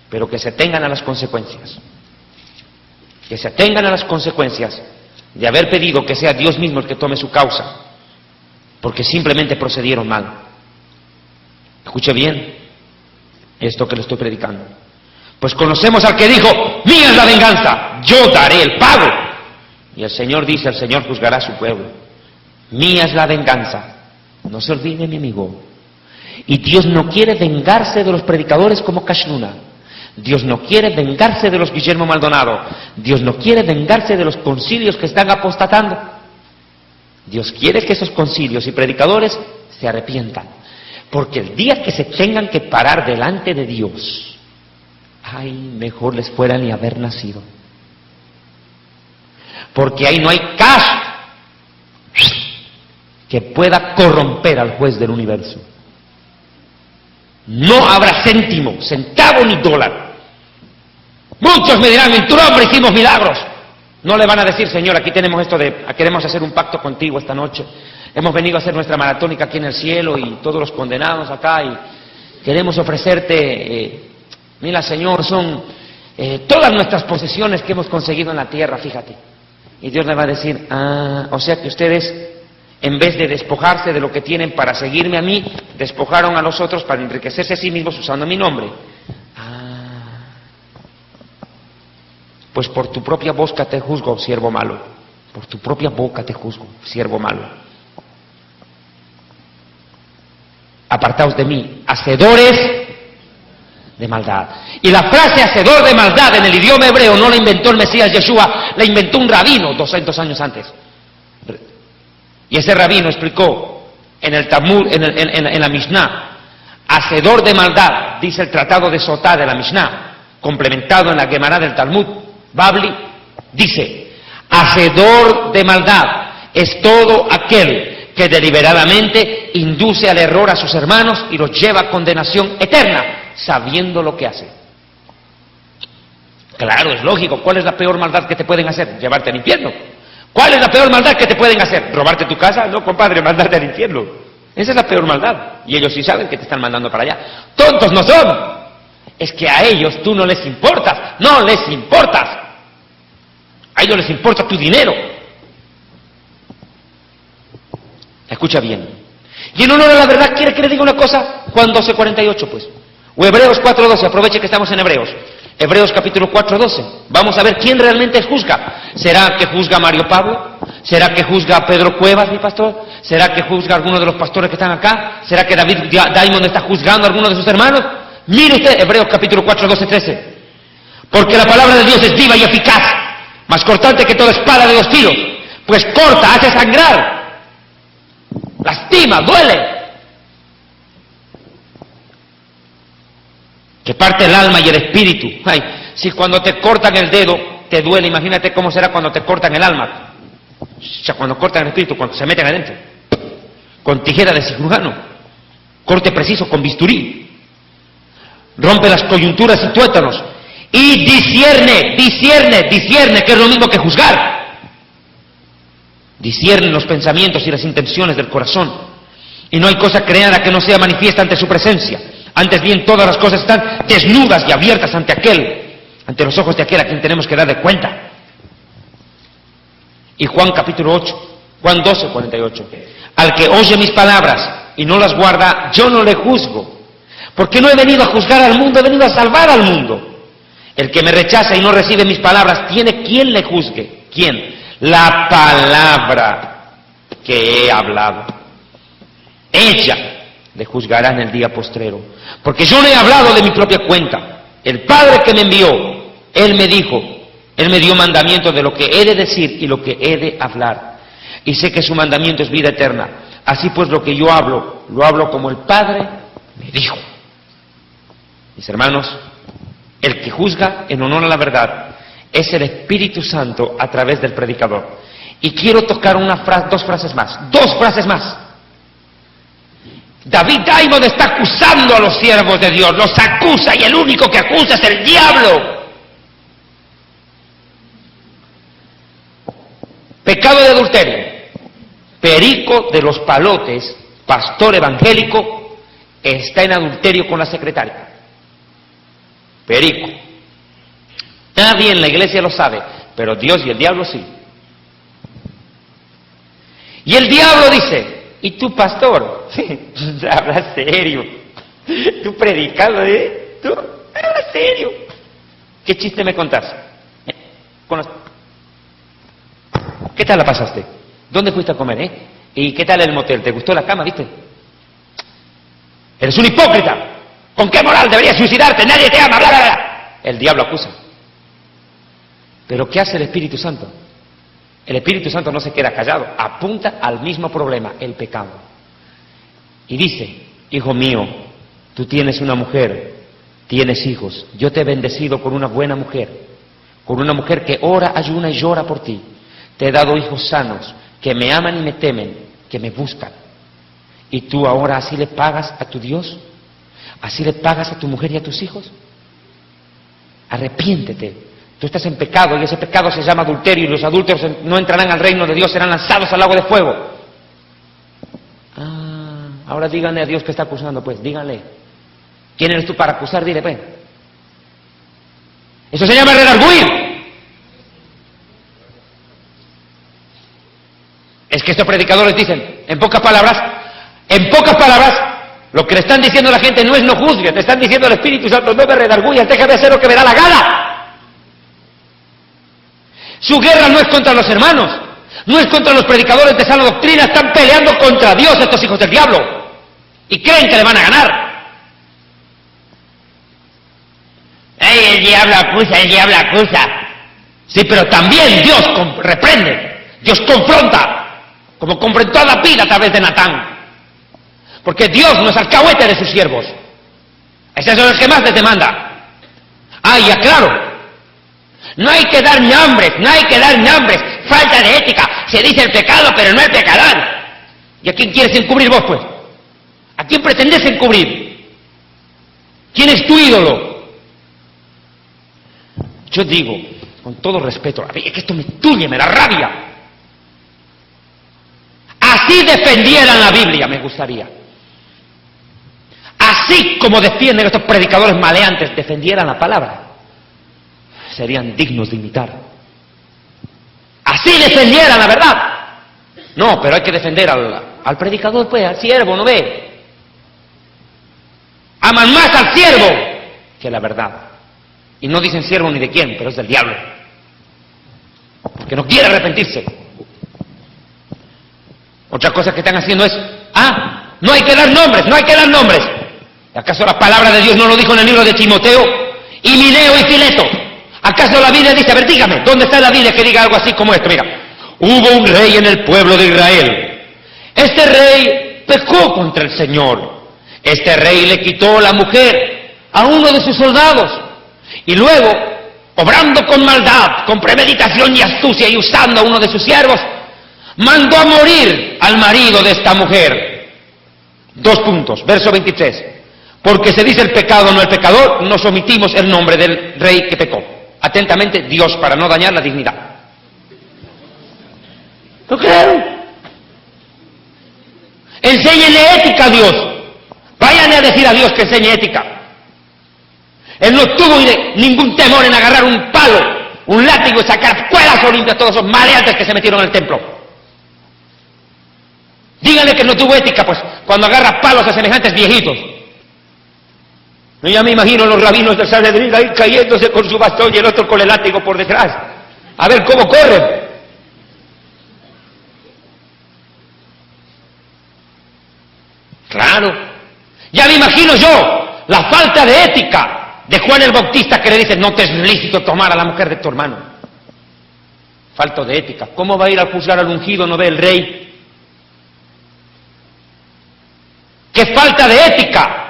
pero que se tengan a las consecuencias. Que se atengan a las consecuencias de haber pedido que sea Dios mismo el que tome su causa, porque simplemente procedieron mal. Escuche bien esto que le estoy predicando. Pues conocemos al que dijo: mía es la venganza, yo daré el pago. Y el Señor dice: el Señor juzgará a su pueblo. Mía es la venganza. No se olvide, mi amigo. Y Dios no quiere vengarse de los predicadores como Kashnuna. Dios no quiere vengarse de los Guillermo Maldonado. Dios no quiere vengarse de los concilios que están apostatando. Dios quiere que esos concilios y predicadores se arrepientan. Porque el día que se tengan que parar delante de Dios, ay, mejor les fuera ni haber nacido. Porque ahí no hay caso que pueda corromper al juez del universo. No habrá céntimo, centavo ni dólar. Muchos me dirán: en tu nombre hicimos milagros. No le van a decir: Señor, aquí tenemos esto de, queremos hacer un pacto contigo esta noche. Hemos venido a hacer nuestra maratónica aquí en el cielo y todos los condenados acá, y queremos ofrecerte, mira, Señor, son todas nuestras posesiones que hemos conseguido en la tierra, fíjate. Y Dios le va a decir: o sea que ustedes, en vez de despojarse de lo que tienen para seguirme a mí, despojaron a los otros para enriquecerse a sí mismos usando mi nombre. Pues por tu propia boca te juzgo, siervo malo. Por tu propia boca te juzgo, siervo malo. Apartaos de mí, hacedores de maldad. Y la frase hacedor de maldad en el idioma hebreo no la inventó el Mesías Yeshua, la inventó un rabino 200 años antes. Y ese rabino explicó en el Talmud, en la Mishnah: hacedor de maldad, dice el tratado de Sotá de la Mishnah, complementado en la Gemara del Talmud Babli, dice: hacedor de maldad es todo aquel que deliberadamente induce al error a sus hermanos y los lleva a condenación eterna, sabiendo lo que hace. Claro, es lógico. ¿Cuál es la peor maldad que te pueden hacer? Llevarte al infierno. ¿Cuál es la peor maldad que te pueden hacer? ¿Robarte tu casa? No, compadre, mandarte al infierno. Esa es la peor maldad. Y ellos sí saben que te están mandando para allá. ¡Tontos no son! Es que a ellos tú no les importas. ¡No les importas! A ellos les importa tu dinero. Escucha bien. Y en honor a la verdad, ¿quiere que le diga una cosa? Juan 12:48, pues. O Hebreos 4:12, aproveche que estamos en Hebreos. Hebreos capítulo 4:12. Vamos a ver quién realmente juzga. ¿Será que juzga Mario Pablo? ¿Será que juzga a Pedro Cuevas, mi pastor? ¿Será que juzga a alguno de los pastores que están acá? ¿Será que David Diamond está juzgando a alguno de sus hermanos? Mire usted, Hebreos capítulo 4:12-13. Porque la palabra de Dios es viva y eficaz, más cortante que toda espada de 2 filos, pues corta, hace sangrar, lastima, duele, que parte el alma y el espíritu. Ay, si cuando te cortan el dedo te duele, imagínate cómo será cuando te cortan el alma. O sea, cuando cortan el espíritu, cuando se meten adentro, con tijera de cirujano, corte preciso con bisturí, rompe las coyunturas y tuétanos, y discierne, que es lo mismo que juzgar. Discierne los pensamientos y las intenciones del corazón, y no hay cosa creada que no sea manifiesta ante su presencia. Antes bien, todas las cosas están desnudas y abiertas ante los ojos de aquel a quien tenemos que dar de cuenta. Y Juan capítulo 8, Juan 12:48. Al que oye mis palabras y no las guarda, yo no le juzgo, porque no he venido a juzgar al mundo, he venido a salvar al mundo. El que me rechaza y no recibe mis palabras, tiene quien le juzgue. ¿Quién? La palabra que he hablado. Ella le juzgará en el día postrero. Porque yo no he hablado de mi propia cuenta. El Padre que me envió, Él me dijo, Él me dio mandamiento de lo que he de decir y lo que he de hablar. Y sé que su mandamiento es vida eterna. Así pues lo que yo hablo, lo hablo como el Padre me dijo. Mis hermanos, el que juzga en honor a la verdad es el Espíritu Santo a través del predicador. Y quiero tocar dos frases más. David Diamond está acusando a los siervos de Dios, los acusa, y el único que acusa es el diablo. Pecado de adulterio. Perico de los Palotes, pastor evangélico, está en adulterio con la secretaria. Perico. Nadie en la iglesia lo sabe, pero Dios y el diablo sí. Y el diablo dice, ¿y tú, pastor? Habla serio. Tú predicando, ¿eh? Tú, habla serio. ¿Qué chiste me contás? ¿Qué tal la pasaste? ¿Dónde fuiste a comer, ¿Y qué tal el motel? ¿Te gustó la cama, viste? Eres un hipócrita. ¿Con qué moral deberías suicidarte? Nadie te ama, bla, bla, bla. El diablo acusa. ¿Pero qué hace el Espíritu Santo? El Espíritu Santo no se queda callado, apunta al mismo problema, el pecado. Y dice, hijo mío, tú tienes una mujer, tienes hijos, yo te he bendecido con una buena mujer, con una mujer que ora, ayuna y llora por ti. Te he dado hijos sanos, que me aman y me temen, que me buscan. ¿Y tú ahora así le pagas a tu Dios? ¿Así le pagas a tu mujer y a tus hijos? Arrepiéntete. Tú estás en pecado y ese pecado se llama adulterio y los adúlteros no entrarán al reino de Dios, serán lanzados al lago de fuego. Ahora díganle a Dios que está acusando, pues, díganle. ¿Quién eres tú para acusar? Dile, pues. Eso se llama redarguir. Es que estos predicadores dicen, en pocas palabras, lo que le están diciendo a la gente no es no juzgues, te están diciendo al Espíritu Santo, no me redarguyas, déjame hacer lo que me da la gana. Su guerra no es contra los hermanos, no es contra los predicadores de sana doctrina, están peleando contra Dios estos hijos del diablo y creen que le van a ganar. ¡Ay, el diablo acusa, el diablo acusa! Sí, pero también Dios reprende, Dios confronta, como confrontó a David a través de Natán. Porque Dios no es alcahuete de sus siervos. Ese es el que más les demanda. Y aclaro, no hay que dar nombres, falta de ética. Se dice el pecado, pero no el pecador. ¿Y a quién quieres encubrir vos, pues? ¿A quién pretendes encubrir? ¿Quién es tu ídolo? Yo digo, con todo respeto, es que esto me tuye, me da rabia. Así defendieran la Biblia, me gustaría. Así como defienden estos predicadores maleantes, defendieran la palabra, serían dignos de imitar. Así defendieran la verdad. No, pero hay que defender al predicador, pues, al siervo, ¿no ve? Aman más al siervo que la verdad. Y no dicen siervo ni de quién, pero es del diablo. Porque no quiere arrepentirse. Otra cosa que están haciendo es, no hay que dar nombres, ¿Acaso la palabra de Dios no lo dijo en el libro de Timoteo? Himeneo y Fileto. ¿Acaso la Biblia dice, a ver, dígame, ¿dónde está la Biblia que diga algo así como esto? Mira, hubo un rey en el pueblo de Israel. Este rey pecó contra el Señor. Este rey le quitó la mujer a uno de sus soldados. Y luego, obrando con maldad, con premeditación y astucia y usando a uno de sus siervos, mandó a morir al marido de esta mujer. 2 puntos, verso 23. Porque se dice el pecado, no el pecador, nos omitimos el nombre del rey que pecó. Atentamente, Dios, para no dañar la dignidad. ¿Lo creo? Enséñenle ética a Dios. Váyanle a decir a Dios que enseñe ética. Él no tuvo ningún temor en agarrar un palo, un látigo y sacar fuera limpio a todos esos maleantes que se metieron en el templo. Díganle que no tuvo ética, pues, cuando agarra palos a semejantes viejitos. Yo ya me imagino los rabinos del Sanedrín ahí cayéndose con su bastón y el otro con el látigo por detrás. A ver cómo corren. Claro. Ya me imagino yo la falta de ética de Juan el Bautista que le dice, no te es lícito tomar a la mujer de tu hermano. Falta de ética. ¿Cómo va a ir a juzgar al ungido, no ve el rey? ¡Qué falta de ética!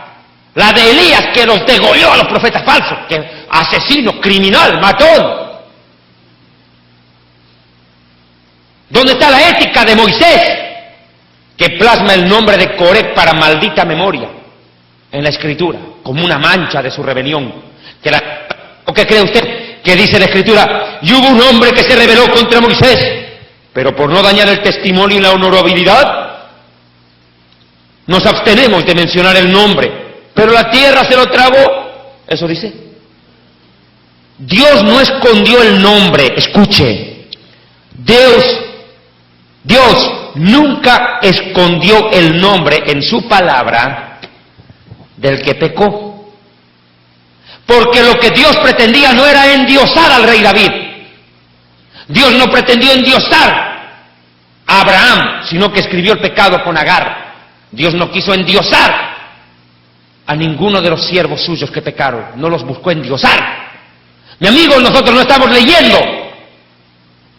La de Elías, que los degolló a los profetas falsos, que asesino, criminal, matón. ¿Dónde está la ética de Moisés, que plasma el nombre de Coré para maldita memoria en la Escritura, como una mancha de su rebelión? ¿O qué cree usted que dice la Escritura? Y hubo un hombre que se rebeló contra Moisés, Pero por no dañar el testimonio y la honorabilidad, nos abstenemos de mencionar el nombre. Pero la tierra se lo tragó. Eso dice. Dios no escondió el nombre. Escuche. Dios nunca escondió el nombre en su palabra del que pecó. Porque lo que Dios pretendía no era endiosar al rey David. Dios no pretendió endiosar a Abraham, sino que escribió el pecado con Agar. Dios no quiso endiosar a ninguno de los siervos suyos que pecaron. No los buscó endiosar. Mi amigo, nosotros no estamos leyendo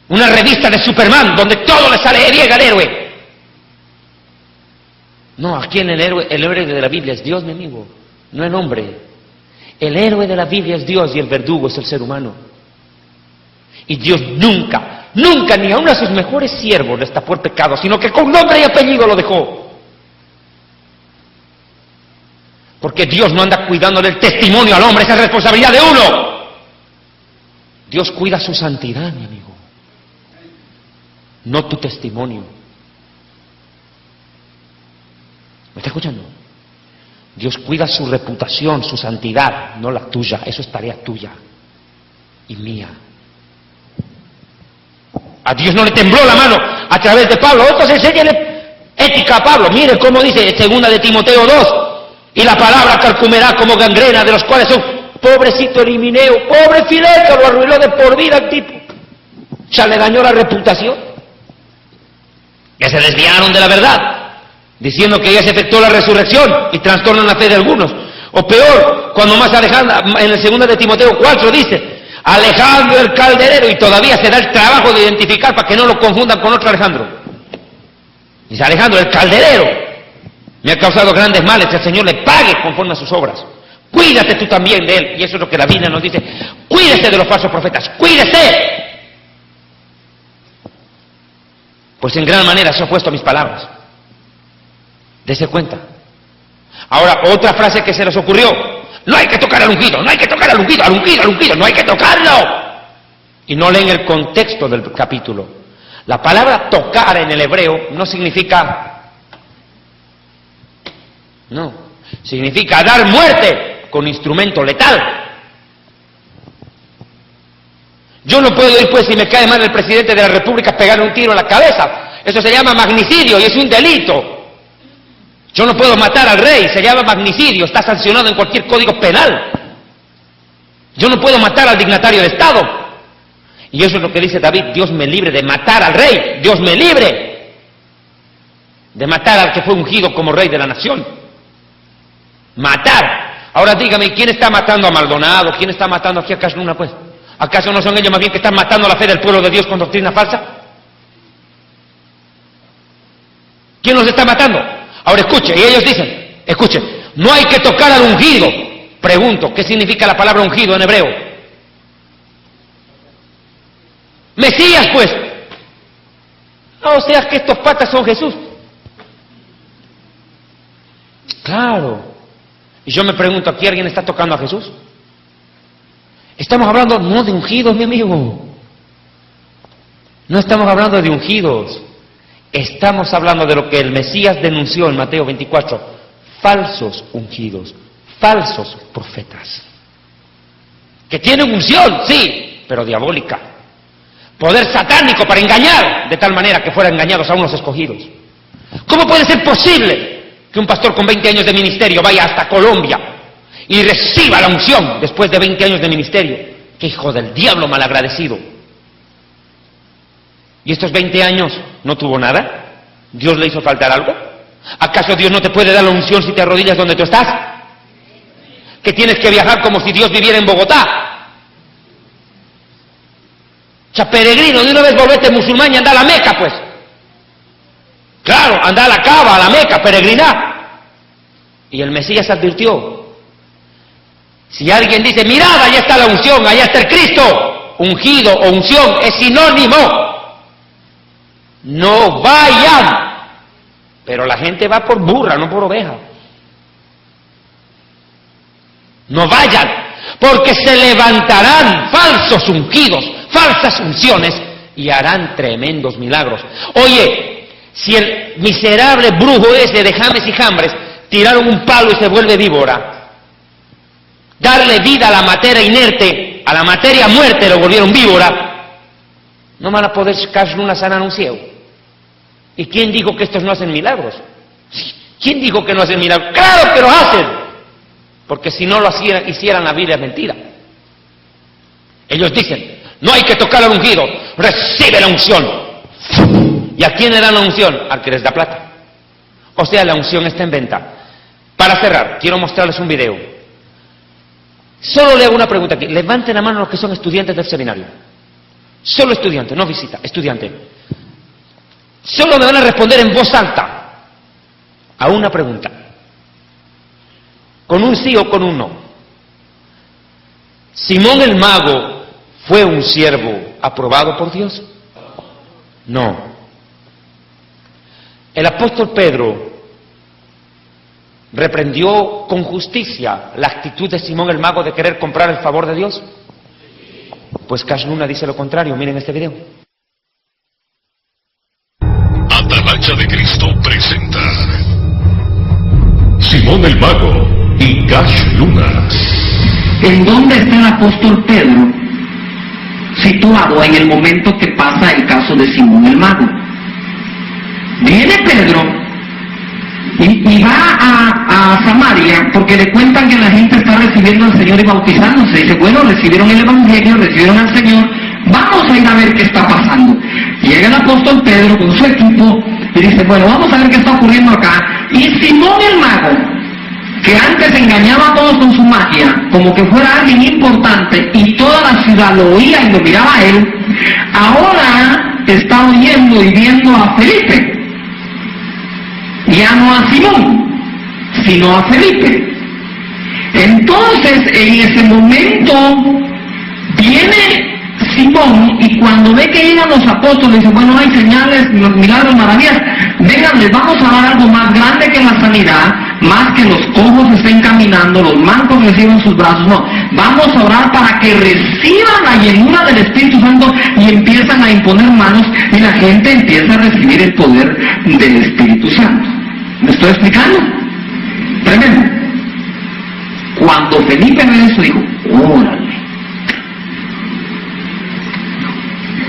una revista de Superman donde todo le sale bien al héroe. No, aquí el héroe de la Biblia es Dios, mi amigo, no el hombre. El héroe de la Biblia es Dios y el verdugo es el ser humano. Y Dios nunca, ni aun a sus mejores siervos les tapó el pecado, sino que con nombre y apellido lo dejó. Porque Dios no anda cuidándole el testimonio al hombre, esa es responsabilidad de uno. Dios cuida su santidad, mi amigo, no tu testimonio. ¿Me está escuchando? Dios cuida su reputación, su santidad, no la tuya. Eso es tarea tuya y mía. A Dios no le tembló la mano a través de Pablo. Entonces enséñale ética a Pablo. Mire cómo dice 2 de Timoteo 2. Y la palabra carcomerá como gangrena, de los cuales son pobrecito Elimineo, pobre Fileto, lo arruinó de por vida al tipo. Ya le dañó la reputación. Ya se desviaron de la verdad, diciendo que ya se efectuó la resurrección y trastornan la fe de algunos. O peor, cuando más Alejandro, en el 2 de Timoteo 4 dice, Alejandro el calderero, y todavía se da el trabajo de identificar para que no lo confundan con otro Alejandro. Dice Alejandro el calderero, me ha causado grandes males, que el Señor le pague conforme a sus obras. Cuídate tú también de él, y eso es lo que la Biblia nos dice, cuídese de los falsos profetas, cuídese. Pues en gran manera se ha opuesto a mis palabras. Dese cuenta. Ahora, otra frase que se les ocurrió, no hay que tocar al ungido, no hay que tocar al ungido, al ungido, no hay que tocarlo. Y no leen el contexto del capítulo. La palabra tocar en el hebreo no significa, no, significa dar muerte con instrumento letal. Yo no puedo ir, pues, si me cae mal el presidente de la República, pegarle un tiro en la cabeza. Eso se llama magnicidio y es un delito. Yo no puedo matar al rey, se llama magnicidio, está sancionado en cualquier código penal. Yo no puedo matar al dignatario de Estado. Y eso es lo que dice David, Dios me libre de matar al rey, Dios me libre de matar al que fue ungido como rey de la nación. Matar. Ahora dígame, ¿quién está matando a Maldonado? ¿Quién está matando aquí a Cash Luna, pues? ¿Acaso no son ellos más bien que están matando la fe del pueblo de Dios con doctrina falsa? ¿Quién los está matando? Ahora escuche, y ellos dicen, escuche, no hay que tocar al ungido. Pregunto, ¿qué significa la palabra ungido en hebreo? Mesías, pues. No, o sea que estos patas son Jesús. Claro. Y yo me pregunto, ¿aquí alguien está tocando a Jesús? Estamos hablando no de ungidos, mi amigo. No estamos hablando de ungidos. Estamos hablando de lo que el Mesías denunció en Mateo 24. Falsos ungidos, falsos profetas. Que tienen unción, sí, pero diabólica. Poder satánico para engañar, de tal manera que fueran engañados a unos escogidos. ¿Cómo puede ser posible que un pastor con 20 años de ministerio vaya hasta Colombia y reciba la unción después de 20 años de ministerio? ¡Qué hijo del diablo malagradecido! ¿Y estos 20 años no tuvo nada? ¿Dios le hizo faltar algo? ¿Acaso Dios no te puede dar la unción si te arrodillas donde tú estás? ¿Que tienes que viajar como si Dios viviera en Bogotá? O sea, peregrino, de una vez volvete musulmán y anda a la Meca, pues. Claro, anda a la Caba, a la Meca, peregrinar. Y el Mesías advirtió, si alguien dice, mirad, allá está la unción, allá está el Cristo, ungido o unción es sinónimo. No vayan. Pero la gente va por burra, no por oveja. No vayan, porque se levantarán falsos ungidos, falsas unciones, y harán tremendos milagros. Oye, si el miserable brujo ese de James y Jambres tiraron un palo y se vuelve víbora, darle vida a la materia inerte, a la materia muerte lo volvieron víbora, no van a poder cash luna sanar un ciego. ¿Y quién dijo que estos no hacen milagros? ¿Quién dijo que no hacen milagros? ¡Claro que lo hacen! Porque si no lo hicieran la Biblia es mentira. Ellos dicen, no hay que tocar al ungido, recibe la unción. ¿Y a quién le dan la unción? Al que les da plata. O sea, la unción está en venta. Para cerrar, quiero mostrarles un video. Solo le hago una pregunta aquí. Levanten la mano los que son estudiantes del seminario. Solo estudiante, no visita, estudiante. Solo me van a responder en voz alta a una pregunta. Con un sí o con un no. ¿Simón el mago fue un siervo aprobado por Dios? No. El apóstol Pedro reprendió con justicia la actitud de Simón el mago de querer comprar el favor de Dios. Pues Cash Luna dice lo contrario, miren este video. Atalaya de Cristo presenta Simón el Mago y Cash Luna. ¿En dónde está el apóstol Pedro situado en el momento que pasa el caso de Simón el Mago? Viene Pedro y va a Samaria porque le cuentan que la gente está recibiendo al Señor y bautizándose. Dice, bueno, recibieron el Evangelio, recibieron al Señor, vamos a ir a ver qué está pasando. Llega el apóstol Pedro con su equipo y dice, bueno, vamos a ver qué está ocurriendo acá. Y Simón el Mago, que antes engañaba a todos con su magia, como que fuera alguien importante, y toda la ciudad lo oía y lo miraba a él, ahora está oyendo y viendo a Felipe. Ya no a Simón, sino a Felipe. Entonces, en ese momento, viene Simón, y cuando ve que llegan los apóstoles, dice, bueno, hay señales, milagros, maravillas, vengan, les vamos a dar algo más grande que la sanidad, más que los cojos estén caminando, los mancos reciban sus brazos, no, vamos a orar para que reciban la llenura del Espíritu Santo y empiezan a imponer manos y la gente empieza a recibir el poder del Espíritu Santo. ¿Me estoy explicando? Tremendo. Cuando Felipe ve eso, dijo, órale.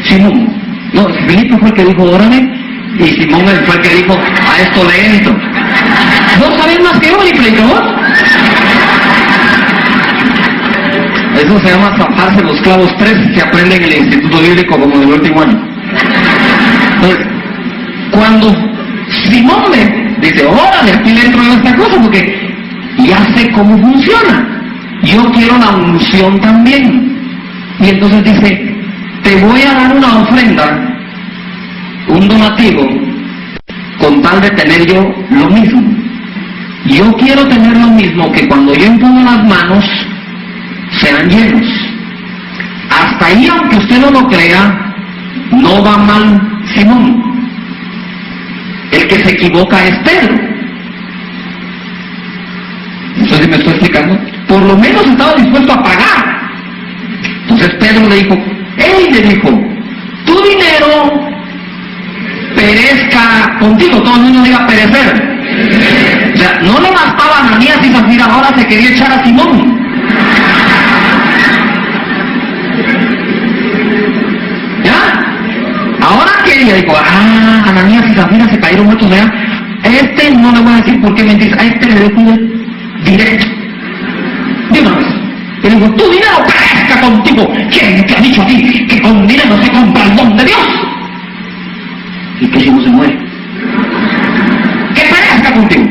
Simón, no, Felipe fue el que dijo, órale, y Simón fue el que dijo, a esto le entro. ¿No saben más que yo, ni predicador? Eso se llama zafarse los clavos 3, que aprenden en el Instituto Bíblico como del último año. Entonces, cuando Simón dice, órale, aquí le entro en esta cosa, porque ya sé cómo funciona. Yo quiero la unción también. Y entonces dice, te voy a dar una ofrenda, un donativo, con tal de tener yo lo mismo. Yo quiero tener lo mismo, que cuando yo impongo las manos, sean llenos. Hasta ahí, aunque usted no lo crea, no va mal Simón. El que se equivoca es Pedro. No sé si me estoy explicando. Por lo menos estaba dispuesto a pagar. Entonces Pedro le dijo, ¡ey! Le dijo, tu dinero perezca contigo. Todo el mundo diga perecer. O sea, no le bastaba a Ananías y Zafira, ahora se quería echar a Simón. ¿Ya? Ahora que ella dijo, Ananías y Zafira se cayeron muertos allá. A este no le voy a decir por qué mentís, a este le dejo directo. De una vez. Le dijo, tu dinero perezca contigo. ¿Quién te ha dicho a ti que con dinero se compra el don de Dios? ¿Y que si no se muere? Que perezca contigo.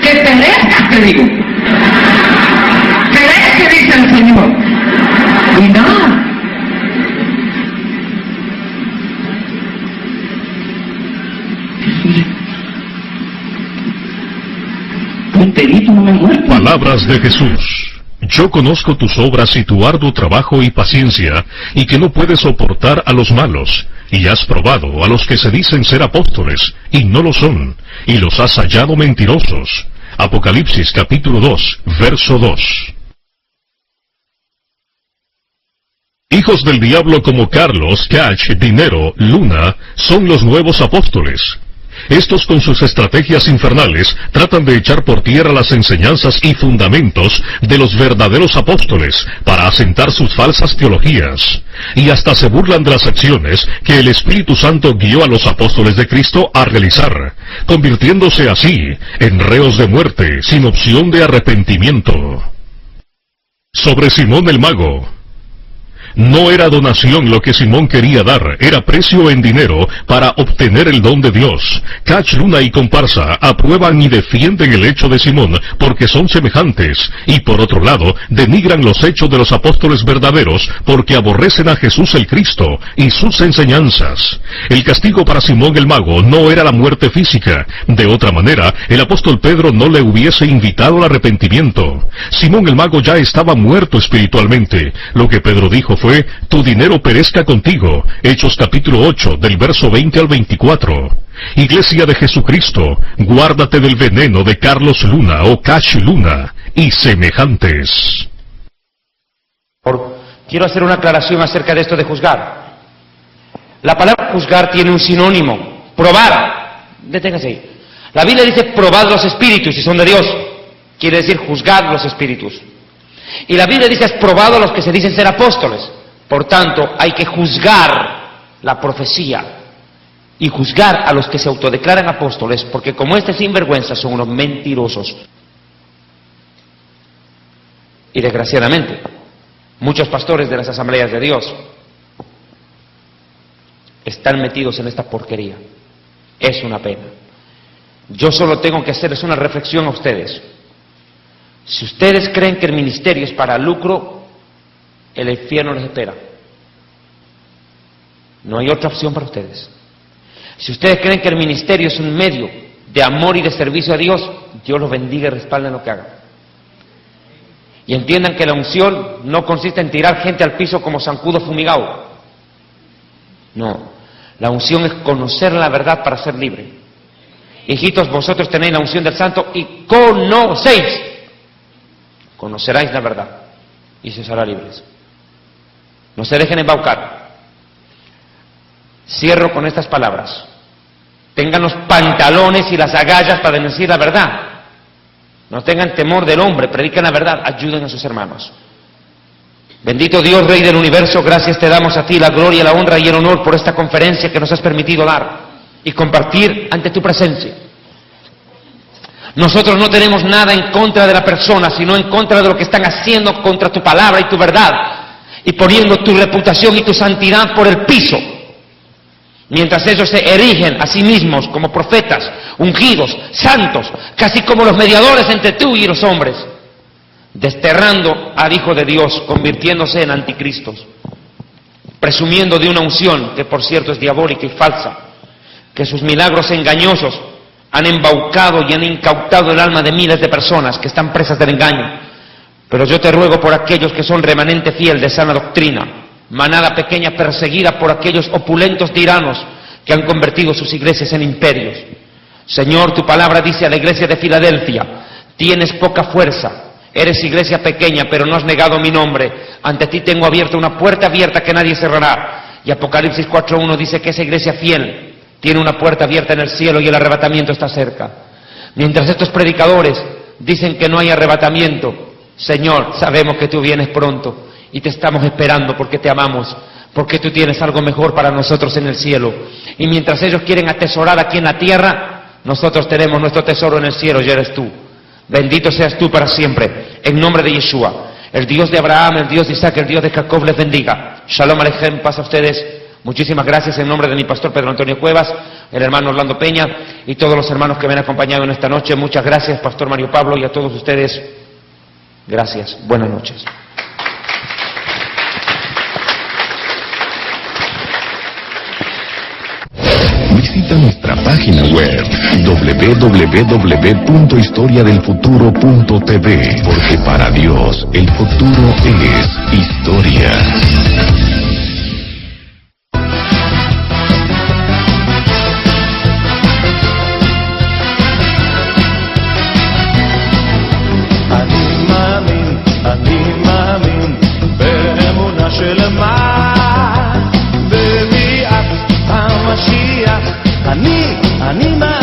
Que perezca, te digo. Perezca, dice el Señor. Y nada. Punterito no me muere. Palabras de Jesús. Yo conozco tus obras y tu arduo trabajo y paciencia, y que no puedes soportar a los malos, y has probado a los que se dicen ser apóstoles, y no lo son, y los has hallado mentirosos. Apocalipsis capítulo 2, verso 2. Hijos del diablo como Carlos, Cash, Dinero, Luna, son los nuevos apóstoles. Estos con sus estrategias infernales tratan de echar por tierra las enseñanzas y fundamentos de los verdaderos apóstoles para asentar sus falsas teologías. Y hasta se burlan de las acciones que el Espíritu Santo guió a los apóstoles de Cristo a realizar, convirtiéndose así en reos de muerte sin opción de arrepentimiento. Sobre Simón el Mago. No era donación lo que Simón quería dar, era precio en dinero para obtener el don de Dios. Catch, Luna y Comparsa aprueban y defienden el hecho de Simón porque son semejantes, y por otro lado, denigran los hechos de los apóstoles verdaderos porque aborrecen a Jesús el Cristo y sus enseñanzas. El castigo para Simón el Mago no era la muerte física. De otra manera, el apóstol Pedro no le hubiese invitado al arrepentimiento. Simón el Mago ya estaba muerto espiritualmente. Lo que Pedro dijo fue: tu dinero perezca contigo. Hechos capítulo 8, del verso 20 al 24. Iglesia de Jesucristo, guárdate del veneno de Carlos Luna o Cash Luna y semejantes. Quiero hacer una aclaración acerca de esto de juzgar. La palabra juzgar tiene un sinónimo: probar. Deténgase ahí. La Biblia dice probad los espíritus si son de Dios. Quiere decir juzgad los espíritus. Y la Biblia dice: has probado a los que se dicen ser apóstoles. Por tanto, hay que juzgar la profecía y juzgar a los que se autodeclaran apóstoles, porque como este sinvergüenza son unos mentirosos. Y desgraciadamente, muchos pastores de las asambleas de Dios están metidos en esta porquería. Es una pena. Yo solo tengo que hacerles una reflexión a ustedes. Si ustedes creen que el ministerio es para lucro, el infierno les espera. No hay otra opción para ustedes. Si ustedes creen que el ministerio es un medio de amor y de servicio a Dios, Dios los bendiga y respalden lo que hagan. Y entiendan que la unción no consiste en tirar gente al piso como zancudo fumigado. No, la unción es conocer la verdad para ser libre. Hijitos, vosotros tenéis la unción del Santo y conocéis. Conoceráis la verdad y se os hará libres. No se dejen embaucar. Cierro con estas palabras: tengan los pantalones y las agallas para decir la verdad. No tengan temor del hombre, prediquen la verdad, ayuden a sus hermanos. Bendito Dios, Rey del universo, gracias te damos a ti, la gloria, la honra y el honor por esta conferencia que nos has permitido dar y compartir ante tu presencia. Nosotros no tenemos nada en contra de la persona, sino en contra de lo que están haciendo contra tu palabra y tu verdad, y poniendo tu reputación y tu santidad por el piso, mientras ellos se erigen a sí mismos como profetas, ungidos, santos, casi como los mediadores entre tú y los hombres, desterrando al Hijo de Dios, convirtiéndose en anticristos, presumiendo de una unción que por cierto es diabólica y falsa, que sus milagros engañosos han embaucado y han incautado el alma de miles de personas que están presas del engaño. Pero yo te ruego por aquellos que son remanente fiel de sana doctrina, manada pequeña perseguida por aquellos opulentos tiranos que han convertido sus iglesias en imperios. Señor, tu palabra dice a la iglesia de Filadelfia: tienes poca fuerza, eres iglesia pequeña, pero no has negado mi nombre. Ante ti tengo abierta una puerta abierta que nadie cerrará. Y Apocalipsis 4:1 dice que esa iglesia fiel tiene una puerta abierta en el cielo y el arrebatamiento está cerca. Mientras estos predicadores dicen que no hay arrebatamiento, Señor, sabemos que tú vienes pronto y te estamos esperando porque te amamos, porque tú tienes algo mejor para nosotros en el cielo. Y mientras ellos quieren atesorar aquí en la tierra, nosotros tenemos nuestro tesoro en el cielo y eres tú. Bendito seas tú para siempre, en nombre de Yeshua. El Dios de Abraham, el Dios de Isaac, el Dios de Jacob les bendiga. Shalom Aleichem, paz a ustedes. Muchísimas gracias en nombre de mi pastor Pedro Antonio Cuevas, el hermano Orlando Peña y todos los hermanos que me han acompañado en esta noche. Muchas gracias, pastor Mario Pablo, y a todos ustedes. Gracias. Buenas noches. Visita nuestra página web www.historiadelfuturo.tv, porque para Dios el futuro es historia. אני מאמין באמונה שלמה anima.